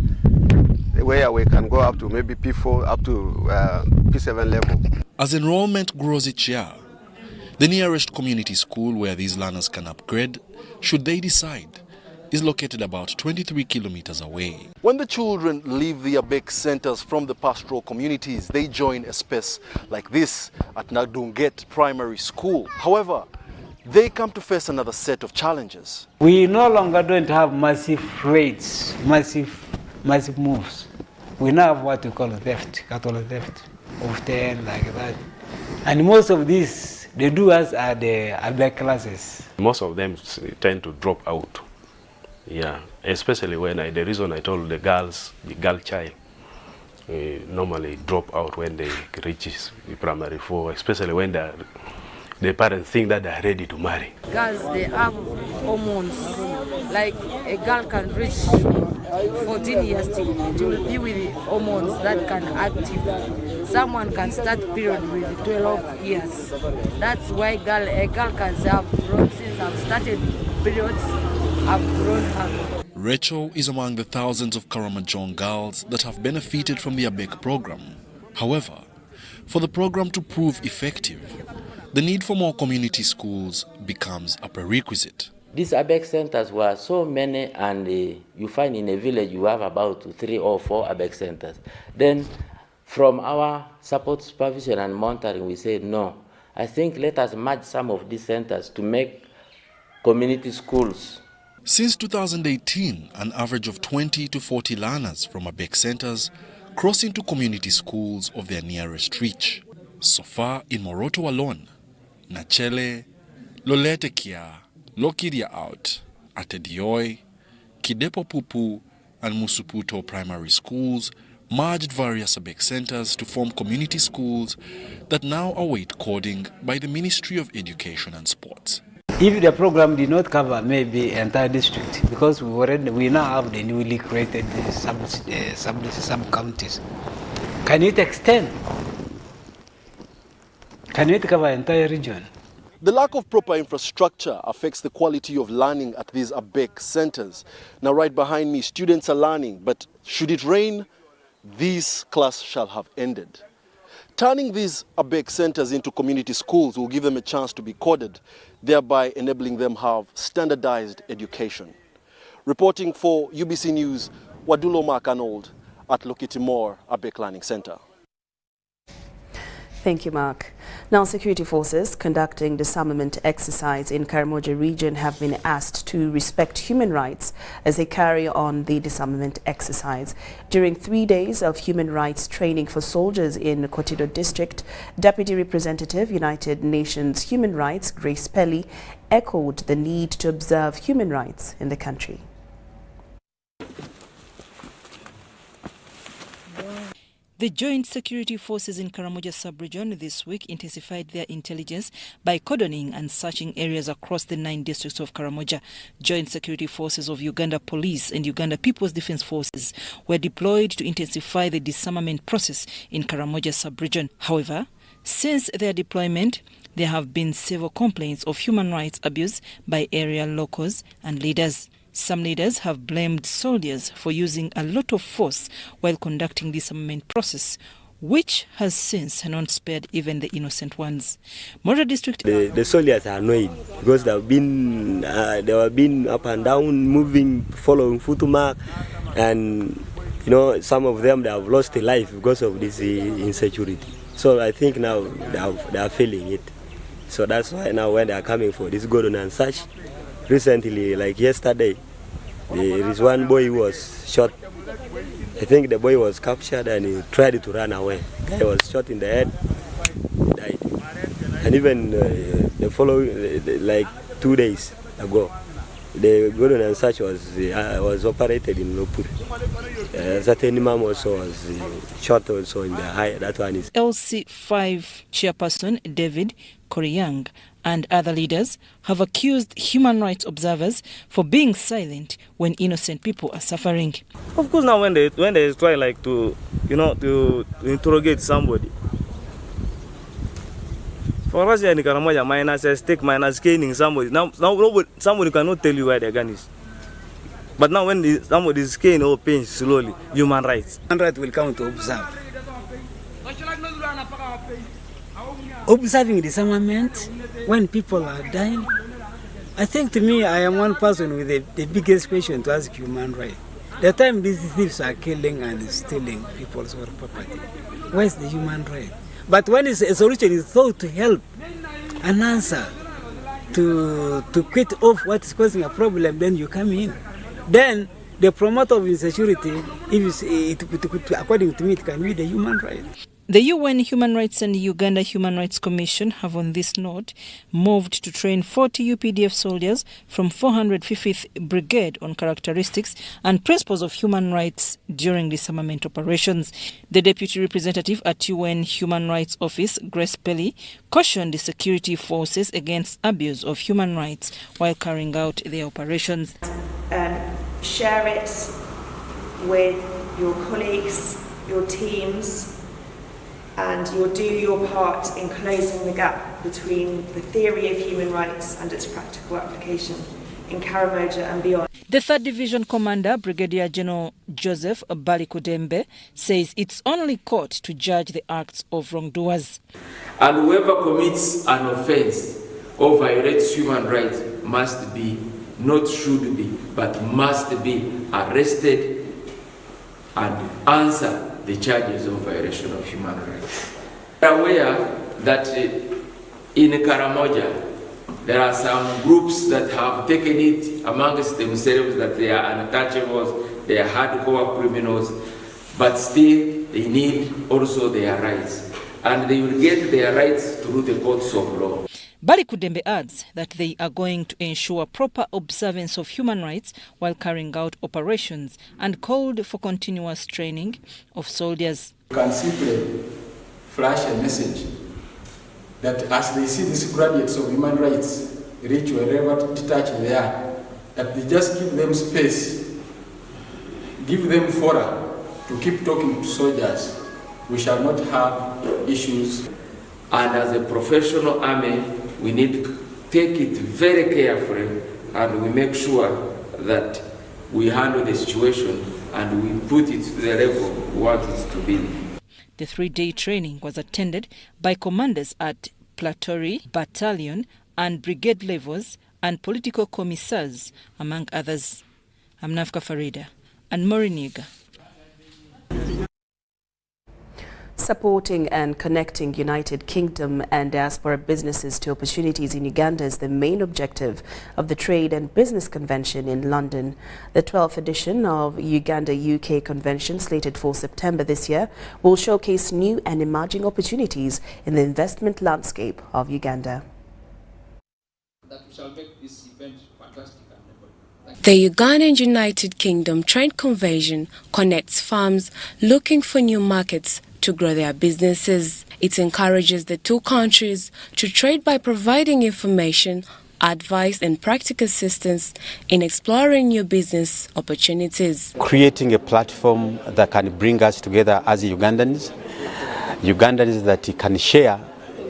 where we can go up to maybe P4, up to P7 level. As enrollment grows each year, the nearest community school where these learners can upgrade, should they decide, is located about 23 kilometers away. When the children leave the Abeg centers from the pastoral communities, they join a space like this at Nadunget Primary School. However, they come to face another set of challenges. We no longer don't have massive raids, massive moves. We now have what we call theft, cattle theft of 10, like that. And most of these, they do us at the Abeg classes. Most of them tend to drop out. Yeah, especially when the reason I told the girl child normally drop out when they reach the primary 4, especially when the parents think that they are ready to marry. Girls, they have hormones. Like a girl can reach 14 years to be with hormones that can active. Someone can start period with 12 years. That's why a girl can say, I've grown since I've started periods. Rachel is among the thousands of Karamoja girls that have benefited from the Abeg program. However, for the program to prove effective, the need for more community schools becomes a prerequisite. These Abeg centers were so many, and you find in a village you have about 3 or 4 Abeg centers. Then from our support, supervision and monitoring, we said no. I think let us merge some of these centers to make community schools. Since 2018, an average of 20 to 40 learners from Abeg centers cross into community schools of their nearest reach. So far in Moroto alone, Nachele, Loletekia, Lokiria Out, Atedioi, Kidepo Pupu and Musuputo primary schools merged various Abeg centers to form community schools that now await coding by the Ministry of Education and Sports. If the program did not cover maybe entire district, because we now have the newly created sub-counties, can it extend? Can it cover entire region? The lack of proper infrastructure affects the quality of learning at these Abeg centers. Now right behind me, students are learning, but should it rain, this class shall have ended. Turning these Abeg centers into community schools will give them a chance to be coded, thereby enabling them have standardized education. Reporting for UBC News, Wadulo Mark Arnold at Lokitimore Abeg Learning Center. Thank you, Mark. Now, security forces conducting disarmament exercise in Karamoja region have been asked to respect human rights as they carry on the disarmament exercise. During 3 days of human rights training for soldiers in Kotido district, Deputy Representative, United Nations Human Rights, Grace Pelly, echoed the need to observe human rights in the country. The Joint Security Forces in Karamoja sub-region this week intensified their intelligence by cordoning and searching areas across the 9 districts of Karamoja. Joint Security Forces of Uganda Police and Uganda People's Defence Forces were deployed to intensify the disarmament process in Karamoja sub-region. However, since their deployment, there have been several complaints of human rights abuse by area locals and leaders. Some leaders have blamed soldiers for using a lot of force while conducting the disarmament process, which has since not spared even the innocent ones. Mora district. The soldiers are annoyed because they have been up and down, moving, following footmark, and some of them they have lost their life because of this insecurity. So I think now they are feeling it. So that's why now when they are coming for this Gordon and such. Recently, like yesterday, there is one boy who was shot. I think the boy was captured and he tried to run away. The guy was shot in the head, died. And even the following, like 2 days ago, the Gordon and such was operated in Lopur. Certain imam also was shot also in the eye. That one is LC5 chairperson David Koryang and other leaders have accused human rights observers for being silent when innocent people are suffering. Of course, now when they try like to interrogate somebody, for us here in Karamoja, minus a stick, minus caning somebody. Now somebody cannot tell you where their gun is. But now when somebody is cane or pinch slowly, human rights. Human rights will come to observe. Observing disarmament when people are dying. I think to me, I am one person with the biggest question to ask human rights. The time these thieves are killing and stealing people's property, where's the human right? But when a solution is thought to help, an answer to quit off what is causing a problem, then you come in. Then the promoter of insecurity, according to me, it can be the human right. The UN Human Rights and Uganda Human Rights Commission have on this note moved to train 40 UPDF soldiers from 405th Brigade on characteristics and principles of human rights during disarmament operations. The deputy representative at UN Human Rights Office, Grace Pelly, cautioned the security forces against abuse of human rights while carrying out their operations. Share it with your colleagues, your teams, and you'll do your part in closing the gap between the theory of human rights and its practical application in Karamoja and beyond. The 3rd Division Commander, Brigadier General Joseph Balikudembe, says it's only court to judge the acts of wrongdoers. And whoever commits an offense or violates human rights must be, not should be, but must be arrested and answer the charges of violation of human rights. We are aware that in Karamoja, there are some groups that have taken it amongst themselves that they are untouchables, they are hardcore criminals, but still they need also their rights. And they will get their rights through the courts of law. Balikudembe adds that they are going to ensure proper observance of human rights while carrying out operations and called for continuous training of soldiers. You can simply flash a message that as they see these graduates of human rights reach wherever detached they are, that they just give them space, give them fora to keep talking to soldiers. We shall not have issues. And as a professional army, we need to take it very carefully and we make sure that we handle the situation and we put it to the level we want it to be. The 3-day training was attended by commanders at Plateau, battalion and brigade levels and political commissars, among others. I'm Nafka Farida and Moriniga. Supporting and connecting United Kingdom and diaspora businesses to opportunities in Uganda is the main objective of the Trade and Business Convention in London. The 12th edition of Uganda-UK Convention, slated for September this year, will showcase new and emerging opportunities in the investment landscape of Uganda. The Uganda and United Kingdom Trade Convention connects firms looking for new markets to grow their businesses. It encourages the two countries to trade by providing information, advice and practical assistance in exploring new business opportunities. Creating a platform that can bring us together as Ugandans that can share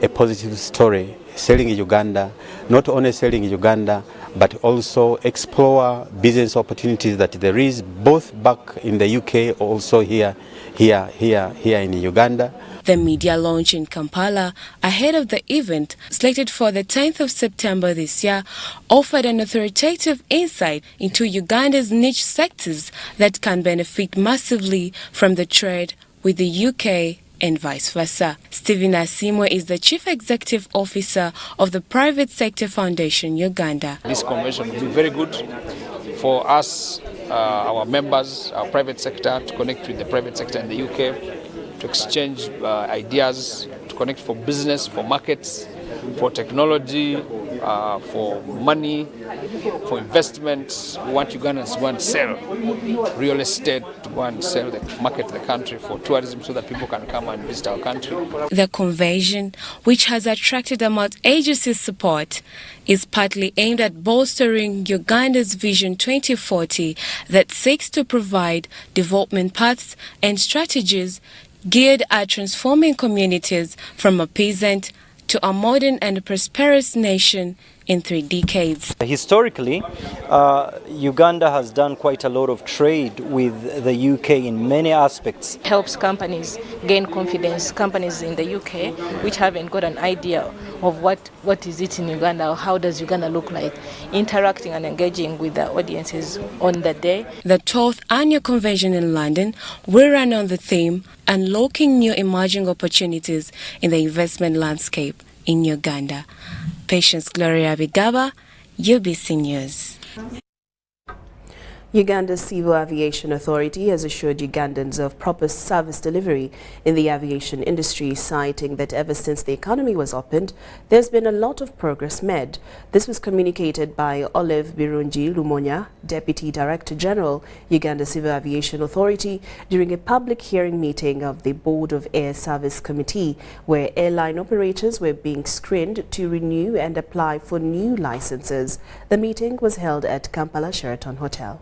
a positive story, selling in Uganda, not only selling in Uganda, but also explore business opportunities that there is both back in the UK, also here in Uganda. The media launch in Kampala ahead of the event, slated for the 10th of September this year, offered an authoritative insight into Uganda's niche sectors that can benefit massively from the trade with the UK and vice versa. Stephen Asimwe is the Chief Executive Officer of the Private Sector Foundation Uganda. This convention will be very good for us, our members, our private sector, to connect with the private sector in the UK, to exchange ideas, to connect for business, for markets, for technology, for money, for investments. We want Ugandans to go and sell real estate, to go and sell market the country for tourism so that people can come and visit our country. The convention, which has attracted a multi-agency support, is partly aimed at bolstering Uganda's Vision 2040 that seeks to provide development paths and strategies geared at transforming communities from a peasant to a modern and prosperous nation in 3 decades. Historically, Uganda has done quite a lot of trade with the UK in many aspects. Helps companies gain confidence, companies in the UK which haven't got an idea of what is it in Uganda or how does Uganda look like, interacting and engaging with the audiences on the day. The 12th annual convention in London will run on the theme Unlocking New Emerging Opportunities in the Investment Landscape in Uganda. Patience Gloria Bigaba, UBC News. Uganda's Civil Aviation Authority has assured Ugandans of proper service delivery in the aviation industry, citing that ever since the economy was opened, there's been a lot of progress made. This was communicated by Olive Birungi Lumonya, Deputy Director General, Uganda Civil Aviation Authority, during a public hearing meeting of the Board of Air Service Committee, where airline operators were being screened to renew and apply for new licenses. The meeting was held at Kampala Sheraton Hotel.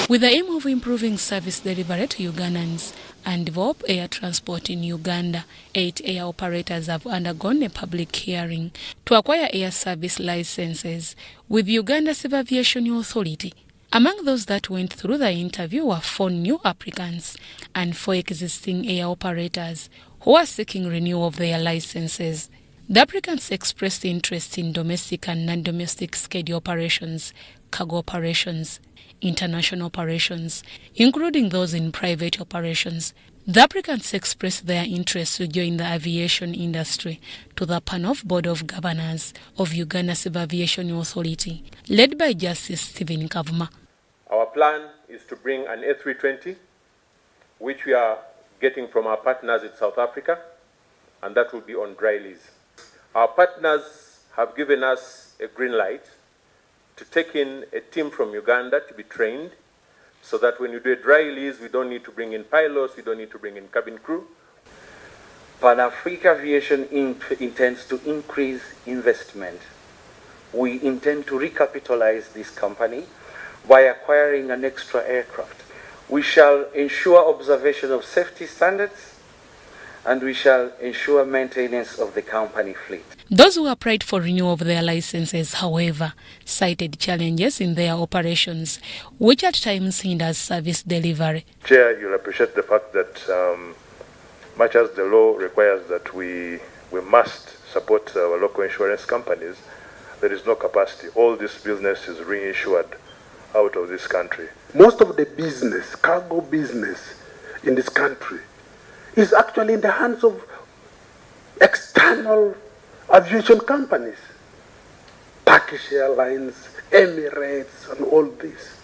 With the aim of improving service delivery to Ugandans and develop air transport in Uganda, 8 air operators have undergone a public hearing to acquire air service licenses with Uganda Civil Aviation Authority. Among those that went through the interview were 4 new applicants and 4 existing air operators who are seeking renewal of their licenses. The applicants expressed interest in domestic and non-domestic schedule operations, cargo operations, international operations, including those in private operations. The applicants expressed their interest to join the aviation industry to the panel of Board of Governors of Uganda Civil Aviation Authority, led by Justice Stephen Kavuma. Our plan is to bring an A320, which we are getting from our partners in South Africa, and that will be on dry lease. Our partners have given us a green light to take in a team from Uganda to be trained, so that when you do a dry lease, we don't need to bring in pilots, we don't need to bring in cabin crew. Pan-Africa Aviation intends to increase investment. We intend to recapitalize this company by acquiring an extra aircraft. We shall ensure observation of safety standards, and we shall ensure maintenance of the company fleet. Those who applied for renewal of their licenses, however, cited challenges in their operations, which at times hinders service delivery. Chair, you'll appreciate the fact that much as the law requires that we must support our local insurance companies, there is no capacity. All this business is reinsured out of this country. Most of the business, cargo business in this country, is actually in the hands of external aviation companies, Turkish Airlines, Emirates, and all this.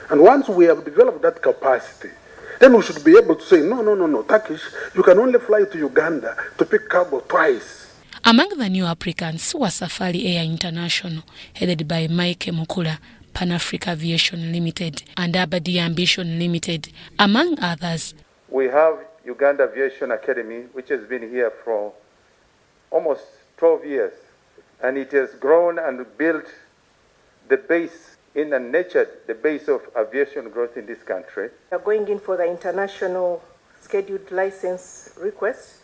And once we have developed that capacity, then we should be able to say, no, Turkish, you can only fly to Uganda to pick cargo twice. Among the new applicants was Safari Air International, headed by Mike Mukula, Pan-Africa Aviation Limited, and Abadi Ambition Limited, among others. We have Uganda Aviation Academy, which has been here for almost 12 years, and it has grown and built the base and nurtured the base of aviation growth in this country. We are going in for the international scheduled license request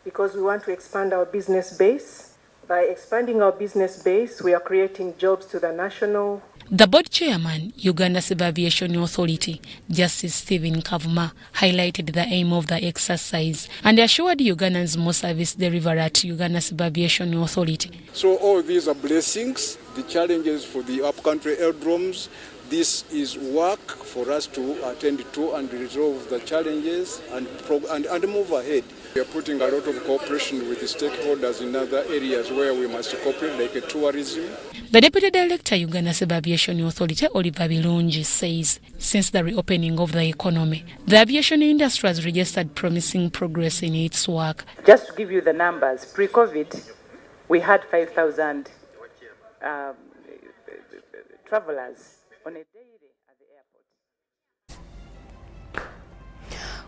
because we want to expand our business base. By expanding our business base, we are creating jobs to the national. The board chairman, Uganda Civil Aviation Authority, Justice Stephen Kavuma, highlighted the aim of the exercise and assured Ugandans more service delivery at Uganda Civil Aviation Authority. So all these are blessings, the challenges for the upcountry aerodromes. This is work for us to attend to and resolve the challenges and move ahead. We are putting a lot of cooperation with the stakeholders in other areas where we must cooperate, like tourism. The Deputy Director, Uganda Civil Aviation Authority, Oliver Birungi, says since the reopening of the economy, the aviation industry has registered promising progress in its work. Just to give you the numbers, pre-COVID, we had 5,000 travelers on a daily at the airport.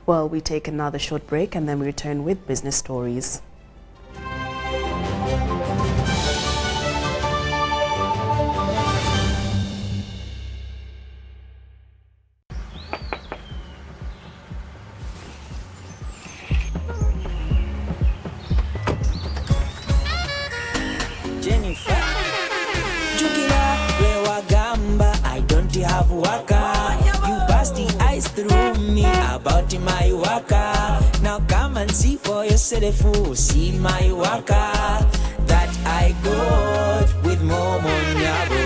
Well, we take another short break and then we return with business stories. Have waka, you passed the ice through me about my waka. Now come and see for yourself, see my waka that I got with Momo Nyabo.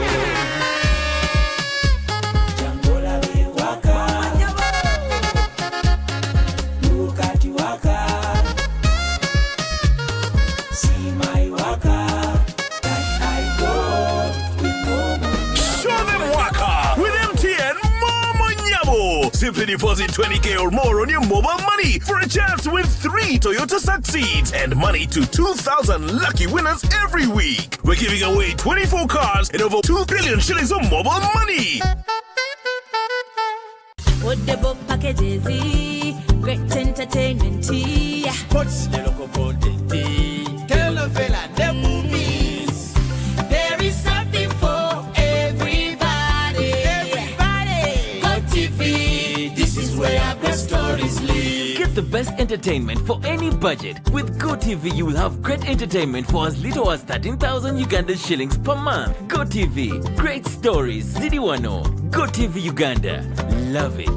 Jambola we waka, look at the waka, see my waka that I got with Momo Nyabo. Show them waka with MTN Momo Nyabo. Simply deposit 20K or more on your mobile money for a chance to win 3 Toyota Succeeds and money to 2,000 lucky winners every week. We're giving away 24 cars and over 2 billion shillings of mobile money. Football packages, great entertainment, sports, the local content, telenovela, the movies. There is something for everybody. Go TV, this is where great stories live. Get the best entertainment for any budget. With GoTV, you will have great entertainment for as little as 13,000 Ugandan shillings per month. GoTV, great stories, Zidiwano. GoTV Uganda, love it.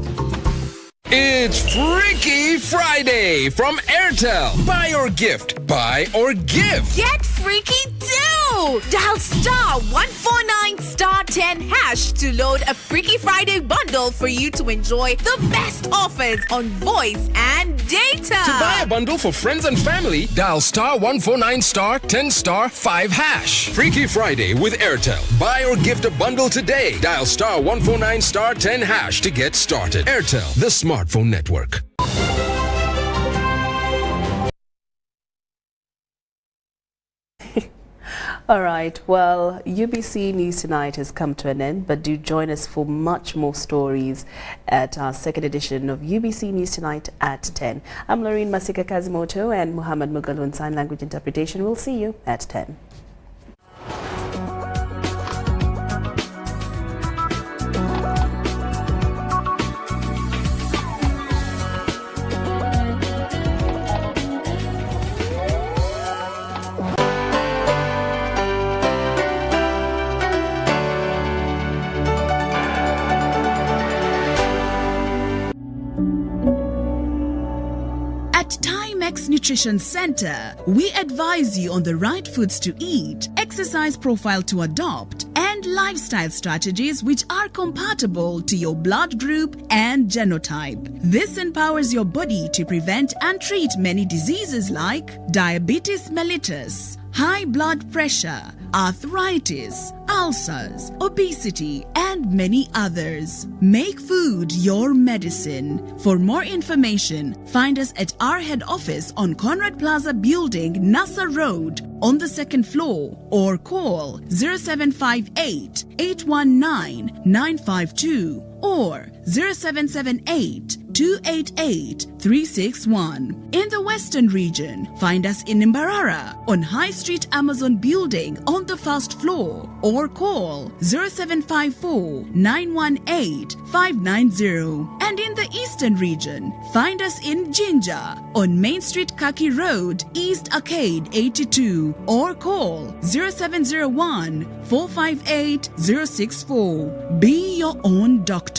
It's Freaky Friday from Airtel. Buy or gift, buy or give. Get freaky too! Dial *149*10# to load a Freaky Friday bundle for you to enjoy the best offers on voice and data. To buy a bundle for friends and family, dial *149*10*5#. Freaky Friday with Airtel. Buy or gift a bundle today. Dial *149*10# to get started. Airtel, the smartphone network. All right, well, UBC News Tonight has come to an end, but do join us for much more stories at our second edition of UBC News Tonight at 10. I'm Lauryn Masika Kazimoto and Muhammad Mugalu in Sign Language Interpretation. We'll see you at 10. Nutrition Center, we advise you on the right foods to eat, exercise profile to adopt, and lifestyle strategies which are compatible to your blood group and genotype. This empowers your body to prevent and treat many diseases like diabetes mellitus, high blood pressure, arthritis, ulcers, obesity, and many others. Make food your medicine. For more information, find us at our head office on Conrad Plaza Building, Nasser Road, on the second floor, or call 0758 819 952 or 0778 288 361. In the Western region, find us in Mbarara on High Street Amazon Building on the first floor or call 0754 918 590. And in the Eastern region, find us in Jinja on Main Street Kaki Road, East Arcade 82 or call 0701 458 064. Be your own doctor.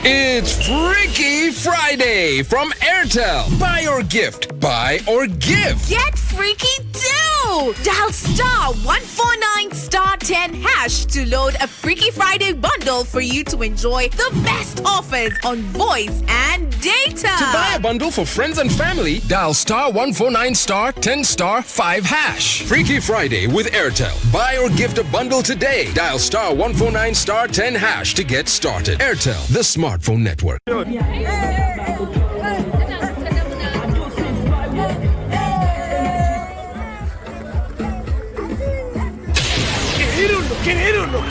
It's Freaky Friday from Airtel. Buy or gift, buy or give. Get freaky too! Dial star 149 star 10 hash to load a Freaky Friday bundle for you to enjoy the best offers on voice and data. To buy a bundle for friends and family, dial star 149 star 10 star 5 hash. Freaky Friday with Airtel. Buy or gift a bundle today. Dial star 149 star 10 hash to get started. Airtel, the smartphone network.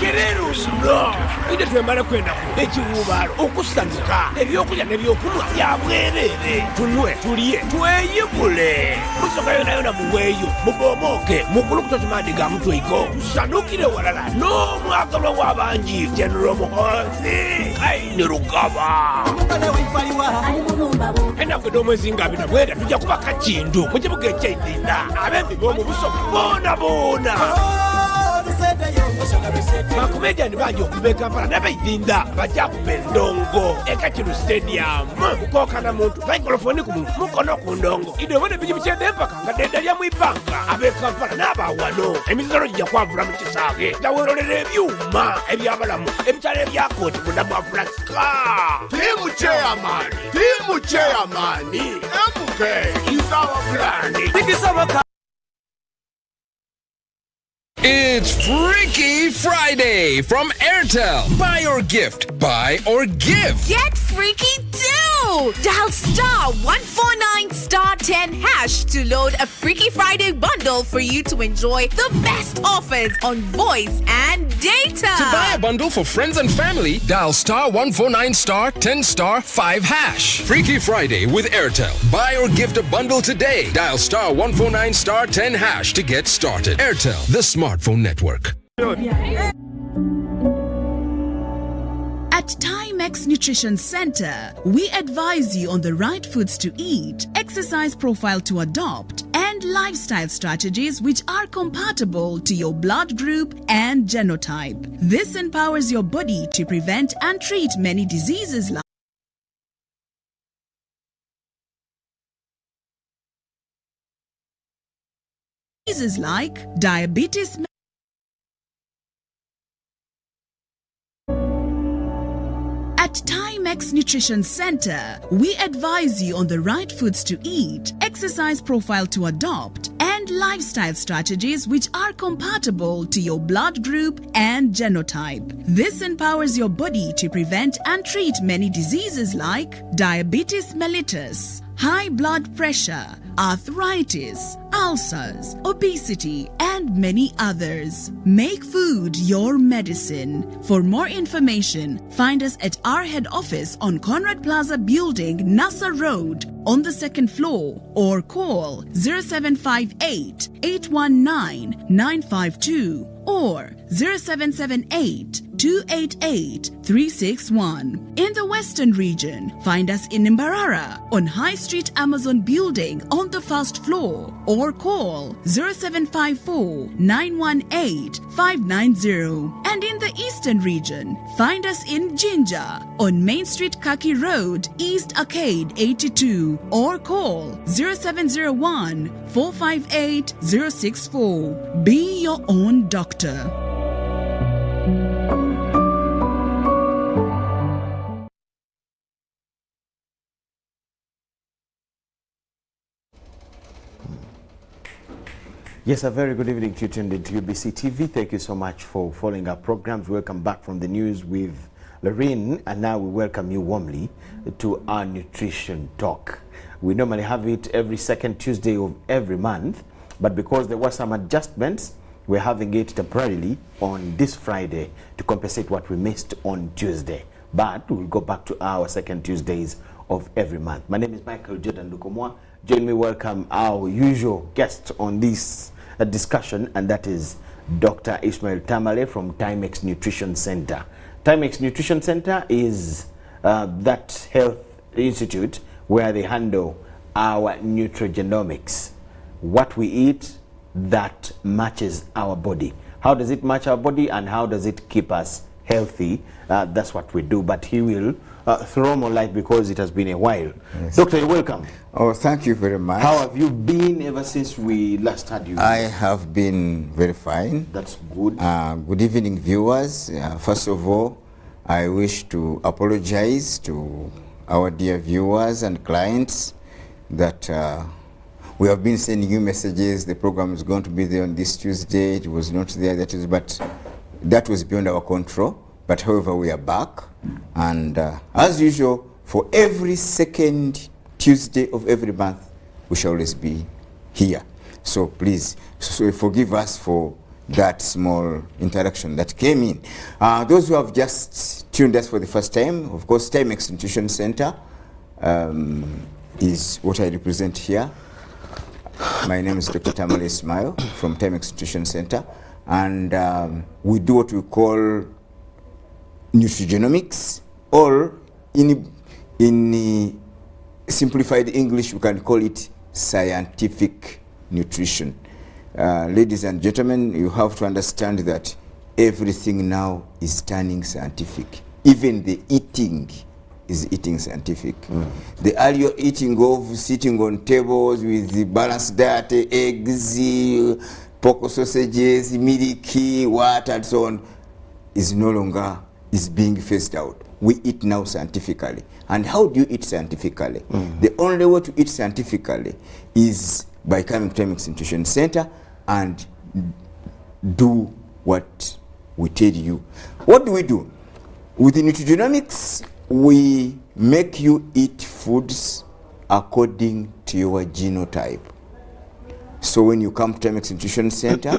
Quereros no ide twemala kwenda ekiwubalo okusanuka ebyokulya nebyokulya byabwerere tunwe tuliye tweyibule musoka yona muweyo mubomoke mukulukuta tumandi ga mutwiko usanukire walala n'omwagalwa w'abangi General Muhoozi Kaini Rugaba ennaku n'omwezi nga bina bwera tujja kuba kakindu mu kibuga eky'Idinda abembi b'omu buso boona bakomediani bangi okuva Kampala n'abaidinda bajja kuba endongo ekakiru stadium kukokana muntu maikrofoni ku muntu mukono ku ndongo idobone biji bikyenda empaka nga ddenda lya mu ibanga ab'e Kampala n'abawano emizano gijja kwavula mu kisaawe jawerolera ebyuma ebyabalamu ebikyalo ebyakooti munda mu Afulika tiimu chairman MK is our plan. It's Freaky Friday from Airtel. Buy or gift. Buy or give. Get freaky too! Dial star 149 star 10 hash to load a Freaky Friday bundle for you to enjoy the best offers on voice and data. To buy a bundle for friends and family, dial star 149 star 10 star 5 hash. Freaky Friday with Airtel. Buy or gift a bundle today. Dial star 149 star 10 hash to get started. Airtel, the smartphone network. At Timex Nutrition Center, we advise you on the right foods to eat, exercise profile to adopt, and lifestyle strategies which are compatible to your blood group and genotype. This empowers your body to prevent and treat many diseases like diabetes. At Timex Nutrition Center, we advise you on the right foods to eat, exercise profile to adopt, and lifestyle strategies which are compatible to your blood group and genotype. This empowers your body to prevent and treat many diseases like diabetes mellitus, high blood pressure, arthritis, ulcers, obesity, and many others. Make food your medicine. For more information, find us at our head office on Conrad Plaza Building, Nassau Road, on the second floor, or call 0758 819 952 or 0778 288 361. In the Western region, find us in Mbarara on High Street Amazon Building on the first floor or call 0754 918 590. And in the Eastern region, find us in Jinja on Main Street Kaki Road, East Arcade 82 or call 0701 458 064. Be your own doctor. Yes, a very good evening to you tuned into UBC TV. Thank you so much for following our programs. Welcome back from the news with Lauryn, and now we welcome you warmly to our nutrition talk. We normally have it every second Tuesday of every month, but because there were some adjustments, we're having it temporarily on this Friday to compensate what we missed on Tuesday. But we'll go back to our second Tuesdays of every month. My name is Michael Jordan Lukomwa. Join me, welcome our usual guest on this discussion, and that is Dr. Ismail Tamale from Timex Nutrition Center. Timex Nutrition Center is that health institute where they handle our Nutrigenomics. What we eat that matches our body. How does it match our body, and how does it keep us healthy, that's what we do. But he will throw more light because it has been a while. Yes. Doctor, you're welcome. Oh, thank you very much. How have you been ever since we last had you? I have been very fine. That's good. Good evening, viewers. First of all, I wish to apologize to our dear viewers and clients that we have been sending you messages. The program is going to be there on this Tuesday. It was not there that Tuesday, but that was beyond our control. But however, we are back. And as usual, for every second Tuesday of every month, we shall always be here. So please, forgive us for that small interaction that came in. Those who have just tuned us for the first time, of course, Timex Nutrition Center is what I represent here. My name is Dr. Tamale Ismail from Timex Nutrition Center, and we do what we call Nutrigenomics, or in simplified English, we can call it scientific nutrition. Ladies and gentlemen, you have to understand that everything now is turning scientific. Even the eating is eating scientific. The earlier eating of sitting on tables with the balanced diet, eggs, pork sausages, milk, water, and so on, is no longer being phased out. We eat now scientifically. And how do you eat scientifically? The only way to eat scientifically is by coming to Timex Nutrition Center and do what we tell you. What do we do? With the Nutrigenomics, we make you eat foods according to your genotype. So when you come to Timex Nutrition Center,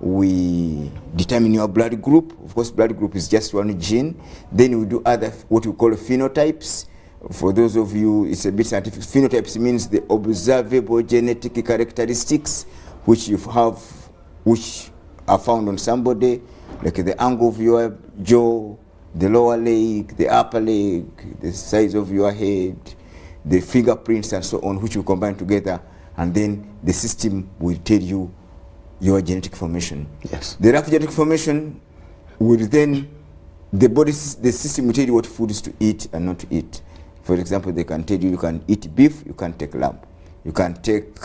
we determine your blood group. Of course, blood group is just one gene. Then we do other, what we call phenotypes. For those of you, it's a bit scientific. Phenotypes means the observable genetic characteristics which you have, which are found on somebody, like the angle of your jaw, the lower leg, the upper leg, the size of your head, the fingerprints and so on, which you combine together, and then the system will tell you your genetic formation. Yes. The rough genetic formation will then, the system will tell you what foods to eat and not to eat. For example, they can tell you can eat beef, you can take lamb. You can take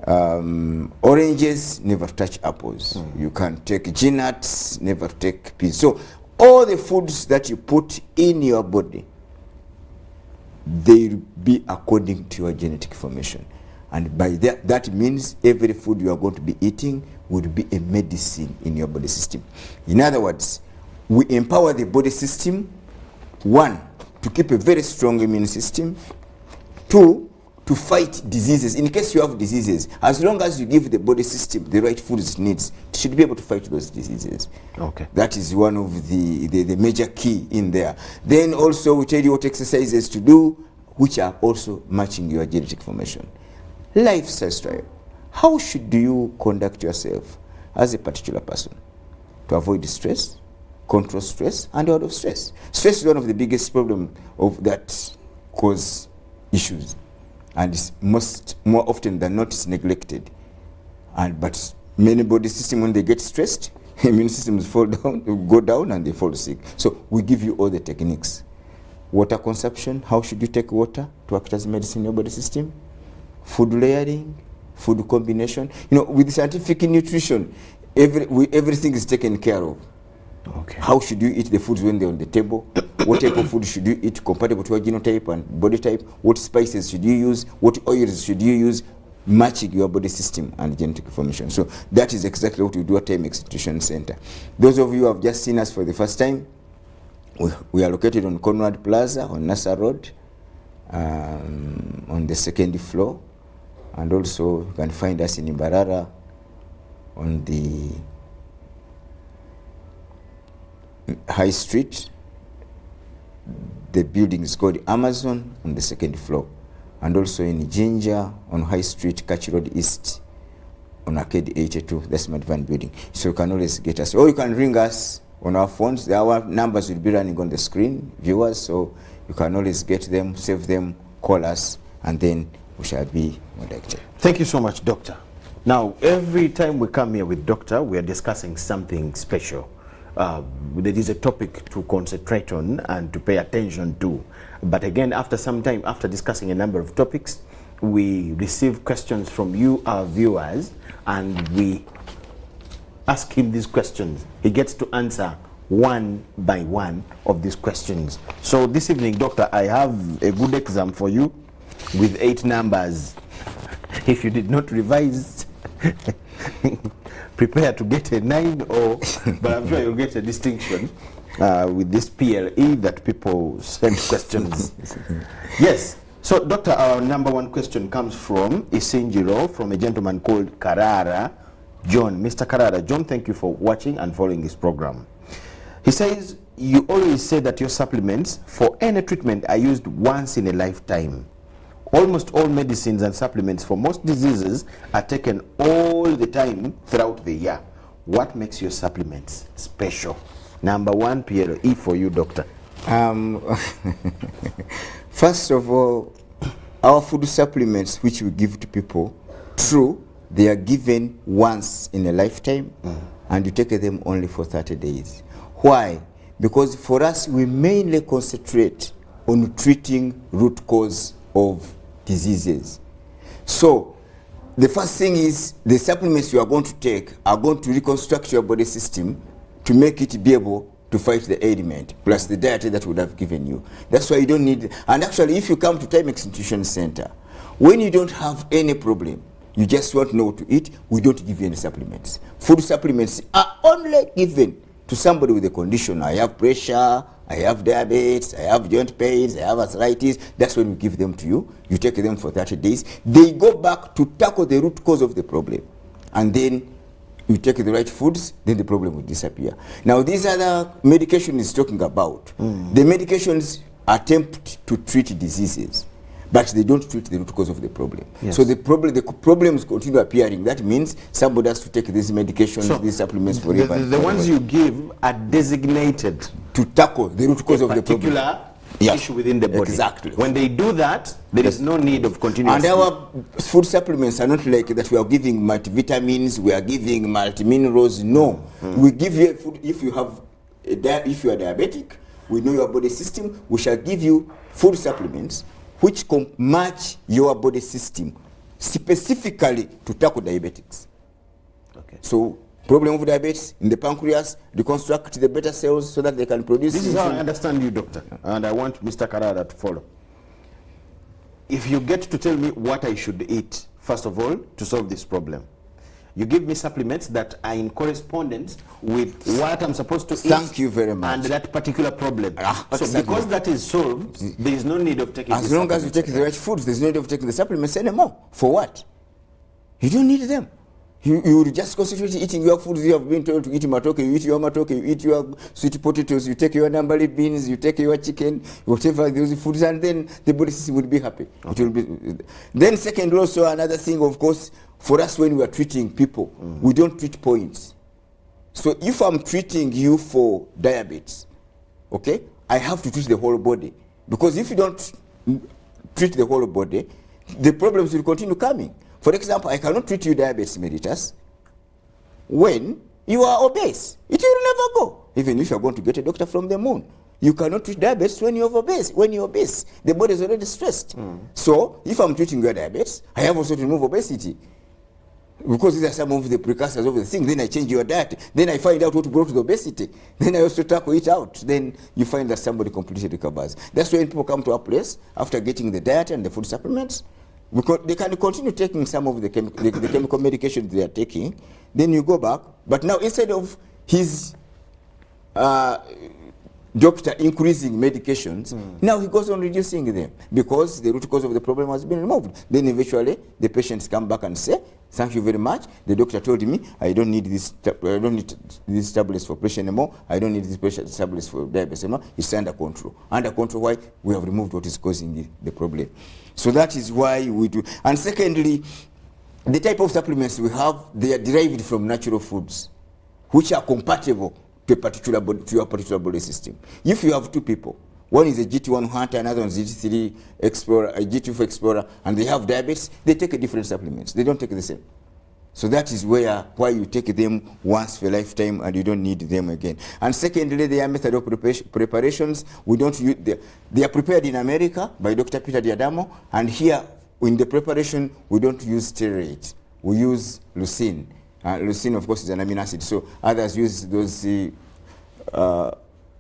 oranges, never touch apples. You can take nuts, never take peas. So all the foods that you put in your body, they will be according to your genetic formation. And by that means every food you are going to be eating would be a medicine in your body system. In other words, we empower the body system, one, to keep a very strong immune system, two, to fight diseases. In case you have diseases, as long as you give the body system the right foods it needs, it should be able to fight those diseases. Okay. That is one of the major key in there. Then also we tell you what exercises to do, which are also matching your genetic formation. Lifestyle. How should you conduct yourself as a particular person to avoid stress, control stress, and out of stress? Stress is one of the biggest problems of that cause issues, and it's more often than not is neglected. But many body systems, when they get stressed, immune systems go down and they fall sick. So we give you all the techniques. Water consumption, how should you take water to act as medicine in your body system? Food layering, food combination. You know, with scientific nutrition, everything is taken care of. Okay. How should you eat the foods when they're on the table? What type of food should you eat compatible to your genotype and body type? What spices should you use? What oils should you use? Matching your body system and genetic formation. So that is exactly what we do at Timex Nutrition Center. Those of you who have just seen us for the first time, we are located on Conrad Plaza on Nasa Road, on the second floor. And also you can find us in Imbarara on the High Street. The building is called Amazon on the second floor. And also in Jinja on High Street, Kachi Road East on Arcade 82. That's my van building. So you can always get us. Or you can ring us on our phones. Our numbers will be running on the screen, viewers. So you can always get them, save them, call us, and then we shall be connected. Thank you so much, Doctor. Now, every time we come here with Doctor, we are discussing something special. there is a topic to concentrate on and to pay attention to. But again, after some time, after discussing a number of topics, we receive questions from you, our viewers, and we ask him these questions. He gets to answer one by one of these questions. So this evening, Doctor, I have a good exam for you with 8 numbers. If you did not revise, prepare to get a 9, or but I'm sure you'll get a distinction with this PLE that people send questions. Yes. So, Doctor, our number 1 question comes from Isinjiro, from a gentleman called Karara John. Mr. Karara John, thank you for watching and following this program. He says, you always say that your supplements for any treatment are used once in a lifetime. Almost all medicines and supplements for most diseases are taken all the time throughout the year. What makes your supplements special? Number 1, PLE for you, Doctor. First of all, our food supplements which we give to people, true, they are given once in a lifetime, and you take them only for 30 days. Why? Because for us, we mainly concentrate on treating root cause of diseases. So, the first thing is the supplements you are going to take are going to reconstruct your body system to make it be able to fight the ailment, plus the diet that would have given you. That's why you don't need, and actually if you come to Timex Nutrition Center, when you don't have any problem, you just want to know what to eat, we don't give you any supplements. Food supplements are only given to somebody with a condition. I have pressure, I have diabetes, I have joint pains, I have arthritis. That's when we give them to you. You take them for 30 days. They go back to tackle the root cause of the problem. And then you take the right foods, then the problem will disappear. Now, these other medication is talking about. The medications attempt to treat diseases, but they don't treat the root cause of the problem. Yes. So the problems continue appearing. That means somebody has to take these medications, so these supplements forever. The ones you give are designated to tackle the root cause of the problem. Particular issue within the body. Exactly. When they do that, there is no need of continuous. And our food supplements are not like that we are giving multivitamins, we are giving multiminerals. No. We give you food if you have if you are diabetic, we know your body system, we shall give you food supplements which can match your body system specifically to tackle diabetics. Okay. So problem of diabetes in the pancreas, reconstruct the beta cells so that they can produce. This is how I understand you, Doctor, and I want Mr. Karara to follow. If you get to tell me what I should eat, first of all, to solve this problem, you give me supplements that are in correspondence with what I'm supposed to eat. Thank you very much. And that particular problem. So because that is solved, there is no need of taking as long as you take the right foods, there's no need of taking the supplements anymore. For what? You don't need them. You will just concentrate eating your foods. You have been told to eat matoke, you eat your matoke, you eat your sweet potatoes, you take your nambali beans, you take your chicken, whatever those foods, and then the body system will be happy. Okay. It will be. Then second, also another thing, of course, for us when we are treating people, we don't treat points. So if I'm treating you for diabetes, okay, I have to treat the whole body. Because if you don't treat the whole body, the problems will continue coming. For example, I cannot treat you diabetes mellitus when you are obese. It will never go. Even if you are going to get a doctor from the moon, you cannot treat diabetes when you're obese. When you're obese, the body is already stressed. So if I'm treating your diabetes, I have also to remove obesity. Because these are some of the precursors of the thing. Then I change your diet. Then I find out what brought the obesity. Then I also tackle it out. Then you find that somebody completely recovers. That's when people come to our place after getting the diet and the food supplements. Because they can continue taking some of the chemical medications they are taking. Then you go back. But now instead of his doctor increasing medications, now he goes on reducing them because the root cause of the problem has been removed. Then eventually the patients come back and say, thank you very much. The doctor told me I don't need these tablets for pressure anymore. I don't need these tablets for diabetes anymore. It's under control. Under control, why? We have removed what is causing the problem. So that is why we do. And secondly, the type of supplements we have, they are derived from natural foods, which are compatible to a particular body, to your particular body system. If you have two people, one is a GT1 hunter, another one is a GT3 explorer, a GT4 explorer, and they have diabetes, they take a different supplements. They don't take the same. So that is why you take them once for a lifetime and you don't need them again. And secondly, their method of preparations, we don't use, they are prepared in America by Dr. Peter Diadamo, and here in the preparation, we don't use steroids. We use leucine. Leucine, of course, is an amino acid, so others use those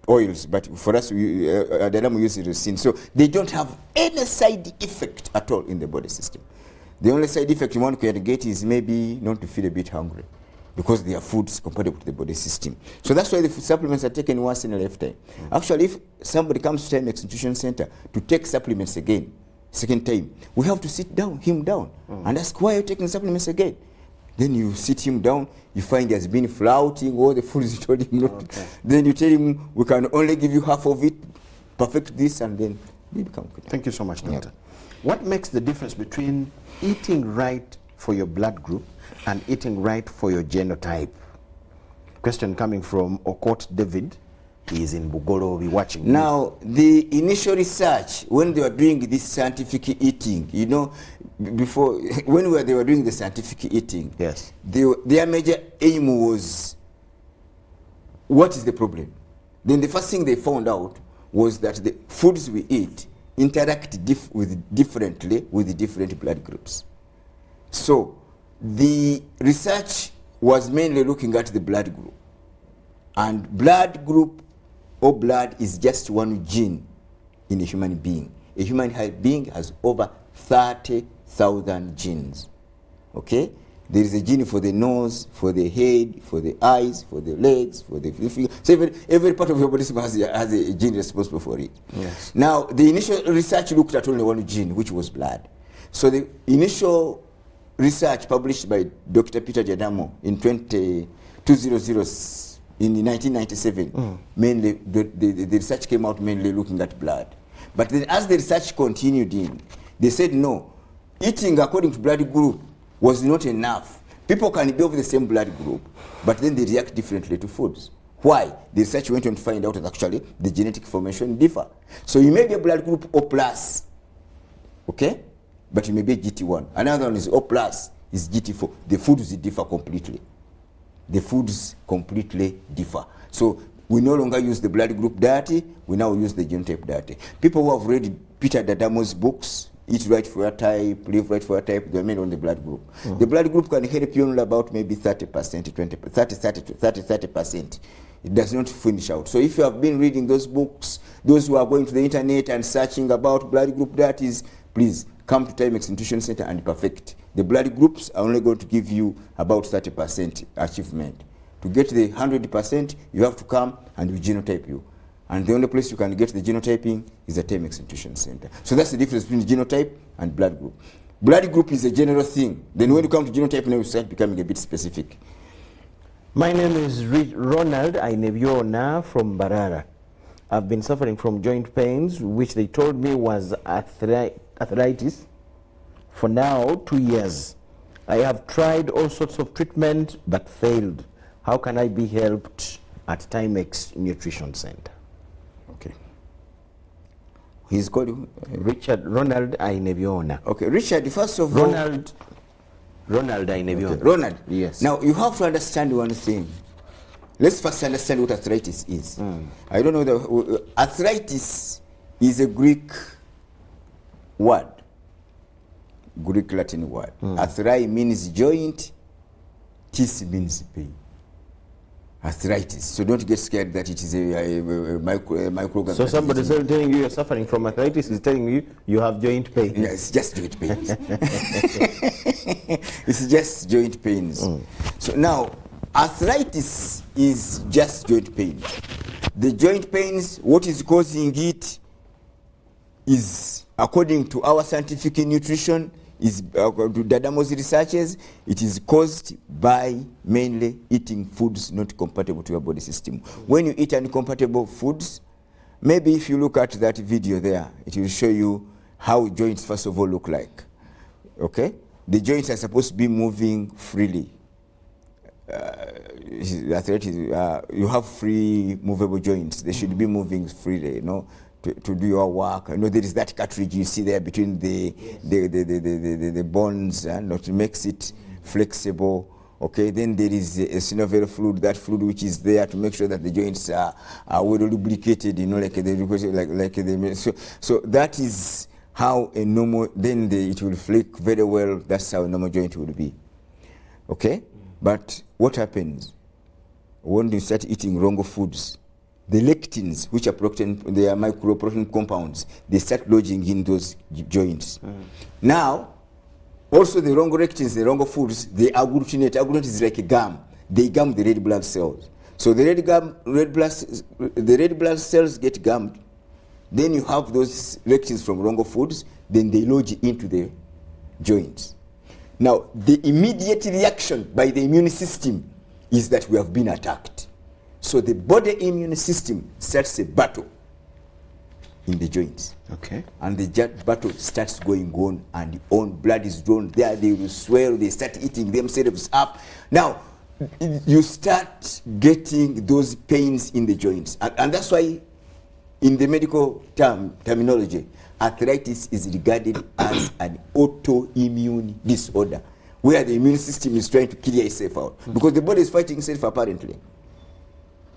oils, but for us, Diadamo uses leucine. So they don't have any side effect at all in the body system. The only side effect one can get is maybe not to feel a bit hungry, because they are foods compatible to the body system. So that's why the food supplements are taken once in a lifetime. Actually, if somebody comes to Timex Nutrition Center to take supplements again, second time, we have to sit him down and ask, why are you taking supplements again? Then you sit him down, you find he has been flouting all the foods you told him not to. Then you tell him, we can only give you half of it, perfect this, and then they become good. Thank you so much, Doctor. What makes the difference between eating right for your blood group and eating right for your genotype? Question coming from Okot David. He is in Bugolo, be watching. Now, the initial research, when they were doing this scientific eating, you know, before, when they were doing the scientific eating, yes, their major aim was, what is the problem? Then the first thing they found out was that the foods we eat interact differently with the different blood groups. So the research was mainly looking at the blood group. And blood group or blood is just one gene in a human being. A human being has over 30,000 genes. Okay? There is a gene for the nose, for the head, for the eyes, for the legs, for the finger. So every part of your body has a gene responsible for it. Yes. Now, the initial research looked at only one gene, which was blood. So the initial research published by Dr. Peter Diadamo in 1997, mainly the research came out mainly looking at blood. But then as the research continued they said no, eating according to blood group was not enough. People can be of the same blood group, but then they react differently to foods. Why? The research went on to find out that actually the genetic formation differ. So you may be a blood group O+, okay? But you may be GT1. Another one is O+, is GT4. The foods differ completely. The foods completely differ. So we no longer use the blood group diet, we now use the genotype diet. People who have read Peter Diadamo's books, Eat Right for Your Type, Live Right for Your Type, they're made on the blood group. The blood group can help you only about maybe 30%, 30%. It does not finish out. So if you have been reading those books, those who are going to the internet and searching about blood group diets, please come to Timex Nutrition Center and perfect. The blood groups are only going to give you about 30% achievement. To get the 100%, you have to come and we genotype you. And the only place you can get the genotyping is the Timex Nutrition Center. So that's the difference between genotype and blood group. Blood group is a general thing. Then when you come to genotype, now you start becoming a bit specific. My name is Ronald Aineviona from Barara. I've been suffering from joint pains, which they told me was arthritis, for now 2 years. I have tried all sorts of treatment but failed. How can I be helped at Timex Nutrition Center? Okay. He's called Ronald Aineviona. Okay, Richard, first of all... Ronald Aineviona. Okay. Ronald, yes. Now you have to understand one thing. Let's first understand what arthritis is. I don't know, arthritis is a Greek word, Greek Latin word. Arthri means joint, tis means pain. Arthritis. So don't get scared that it is a microorganism. So somebody is telling you you're suffering from arthritis is telling you you have joint pain. Yeah, it's just joint pains. It's just joint pains. So now, arthritis is just joint pain. The joint pains, what is causing it is, according to our scientific nutrition, is to Diadamo's researches, it is caused by mainly eating foods not compatible to your body system. When you eat incompatible foods, maybe if you look at that video there, it will show you how joints first of all look like. Okay? The joints are supposed to be moving freely. You have free movable joints. They should be moving freely, you know, to do your work. I know there is that cartridge you see there between the bones, and to makes it flexible. Okay, then there is a synovial fluid, that fluid which is there to make sure that the joints are well lubricated, you know, so that is how a normal, then it will flick very well. That's how a normal joint will be. Okay, but what happens when you start eating wrong foods? The lectins, which are protein, they are microprotein compounds, they start lodging in those joints. Now, also the wrong lectins, the wrong foods, they agglutinate. Agglutinate is like a gum. They gum the red blood cells. So the red blood cells get gummed. Then you have those lectins from wrong foods, then they lodge into the joints. Now, the immediate reaction by the immune system is that we have been attacked. So the body immune system starts a battle in the joints. Okay. And the battle starts going on, and on blood is drawn there, they will swell, they start eating themselves up. Now, you start getting those pains in the joints. And that's why in the medical terminology, arthritis is regarded as an autoimmune disorder, where the immune system is trying to kill itself out. Because the body is fighting itself apparently.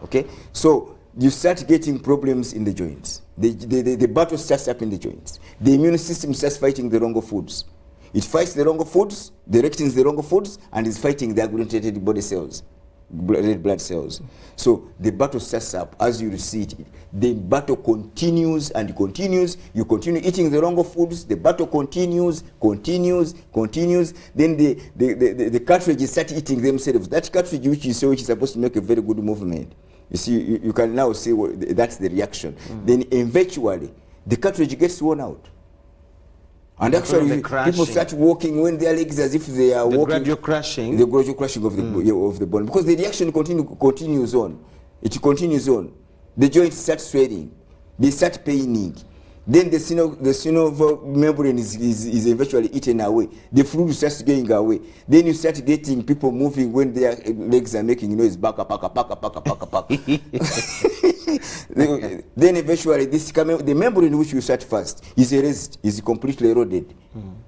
Okay? So you start getting problems in the joints. The battle starts up in the joints. The immune system starts fighting the wrong foods. It fights the wrong foods, the lectins the wrong foods, and is fighting the agglutinated body cells, red blood cells. So the battle starts up. As you see it, the battle continues and continues. You continue eating the wrong foods, the battle continues. Then the cartridges start eating themselves. That cartridge which you saw, which is supposed to make a very good movement, you see, you can now see that's the reaction. Then eventually, the cartridge gets worn out. And actually, people start walking when their legs as if they are walking. The gradual crashing of the bone. Because the reaction continues on. It continues on. The joints start swelling. They start paining. Then the synovial membrane is eventually eaten away. The fluid starts going away. Then you start getting people moving when their legs are making noise. Baka. Then eventually, the membrane which you start first is erased, is completely eroded.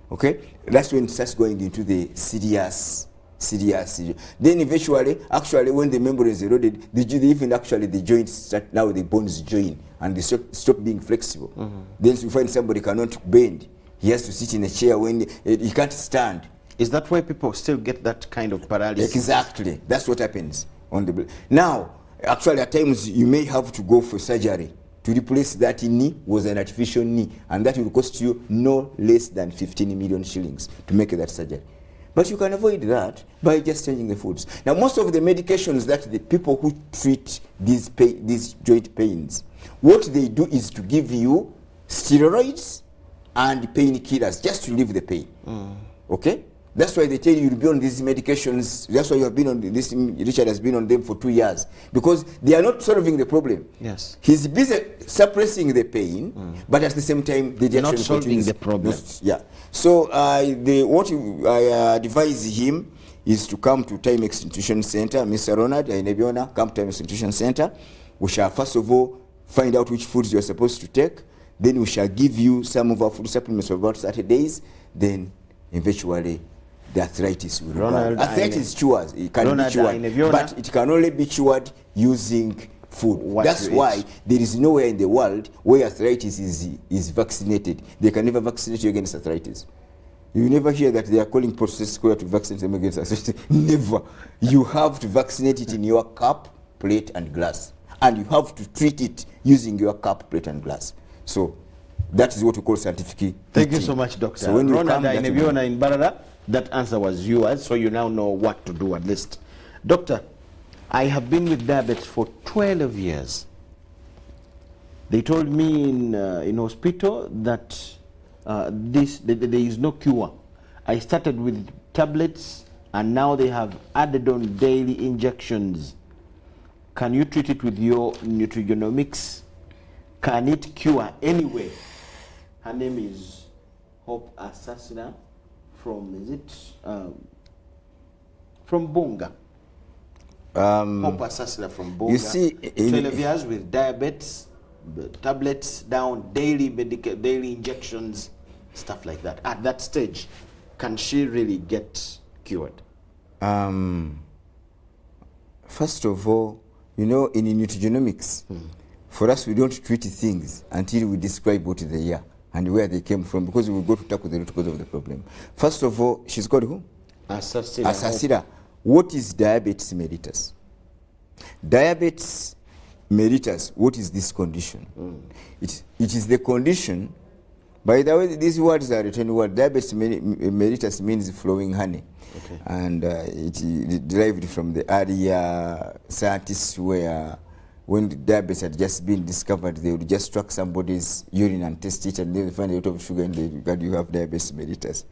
Okay? That's when it starts going into the serious. Then eventually, actually, when the membrane is eroded, the joints start, now the bones join and they stop being flexible. Then you find somebody cannot bend. He has to sit in a chair when he can't stand. Is that why people still get that kind of paralysis? Exactly. That's what happens on the now. Actually, at times you may have to go for surgery to replace that knee with an artificial knee, and that will cost you no less than 15 million shillings to make that surgery. But you can avoid that by just changing the foods. Now, most of the medications that the people who treat these joint pains, what they do is to give you steroids and painkillers just to relieve the pain. Okay? That's why they tell you to be on these medications. That's why you have been on this. Richard has been on them for 2 years, because they are not solving the problem. Yes. He's busy suppressing the pain, but at the same time, they're not solving the problem. Yeah. So what I advise him is to come to Timex Nutrition Center. Mr. Ronald Ainebiona, come to Timex Nutrition Center. We shall first of all find out which foods you are supposed to take. Then we shall give you some of our food supplements for about 30 days. Then eventually, the arthritis will run. Arthritis cures. It can be cured, but it can only be cured using food. That's why there is nowhere in the world where arthritis is vaccinated. They can never vaccinate you against arthritis. You never hear that they are calling Process Square to vaccinate them against arthritis. Never. You have to vaccinate it in your cup, plate, and glass, and you have to treat it using your cup, plate, and glass. So that is what we call scientific. Thank you so much, Doctor. So when you Ronald come, in Barada, that answer was yours, so you now know what to do at least. Doctor, I have been with diabetes for 12 years. They told me in hospital that there is no cure. I started with tablets, and now they have added on daily injections. Can you treat it with your Nutrigenomics? Can it cure anyway? Her name is Hope Assassina from, from Bonga. Hope Assassina from Bonga. You see, 12 years with diabetes, tablets down, daily injections, stuff like that. At that stage, can she really get cured? First of all, you know, in nutrigenomics, for us, we don't treat things until we describe what they are and where they came from, because we go to tackle the root cause of the problem. First of all, she's called who? Asasira. What is diabetes mellitus? Diabetes mellitus, what is this condition? It is the condition, by the way, these words are written word. Diabetes mellitus means flowing honey. Okay. And it derived from the earlier scientists where when diabetes had just been discovered, they would just track somebody's urine and test it, and they would find a lot of sugar in the blood, you have diabetes mellitus.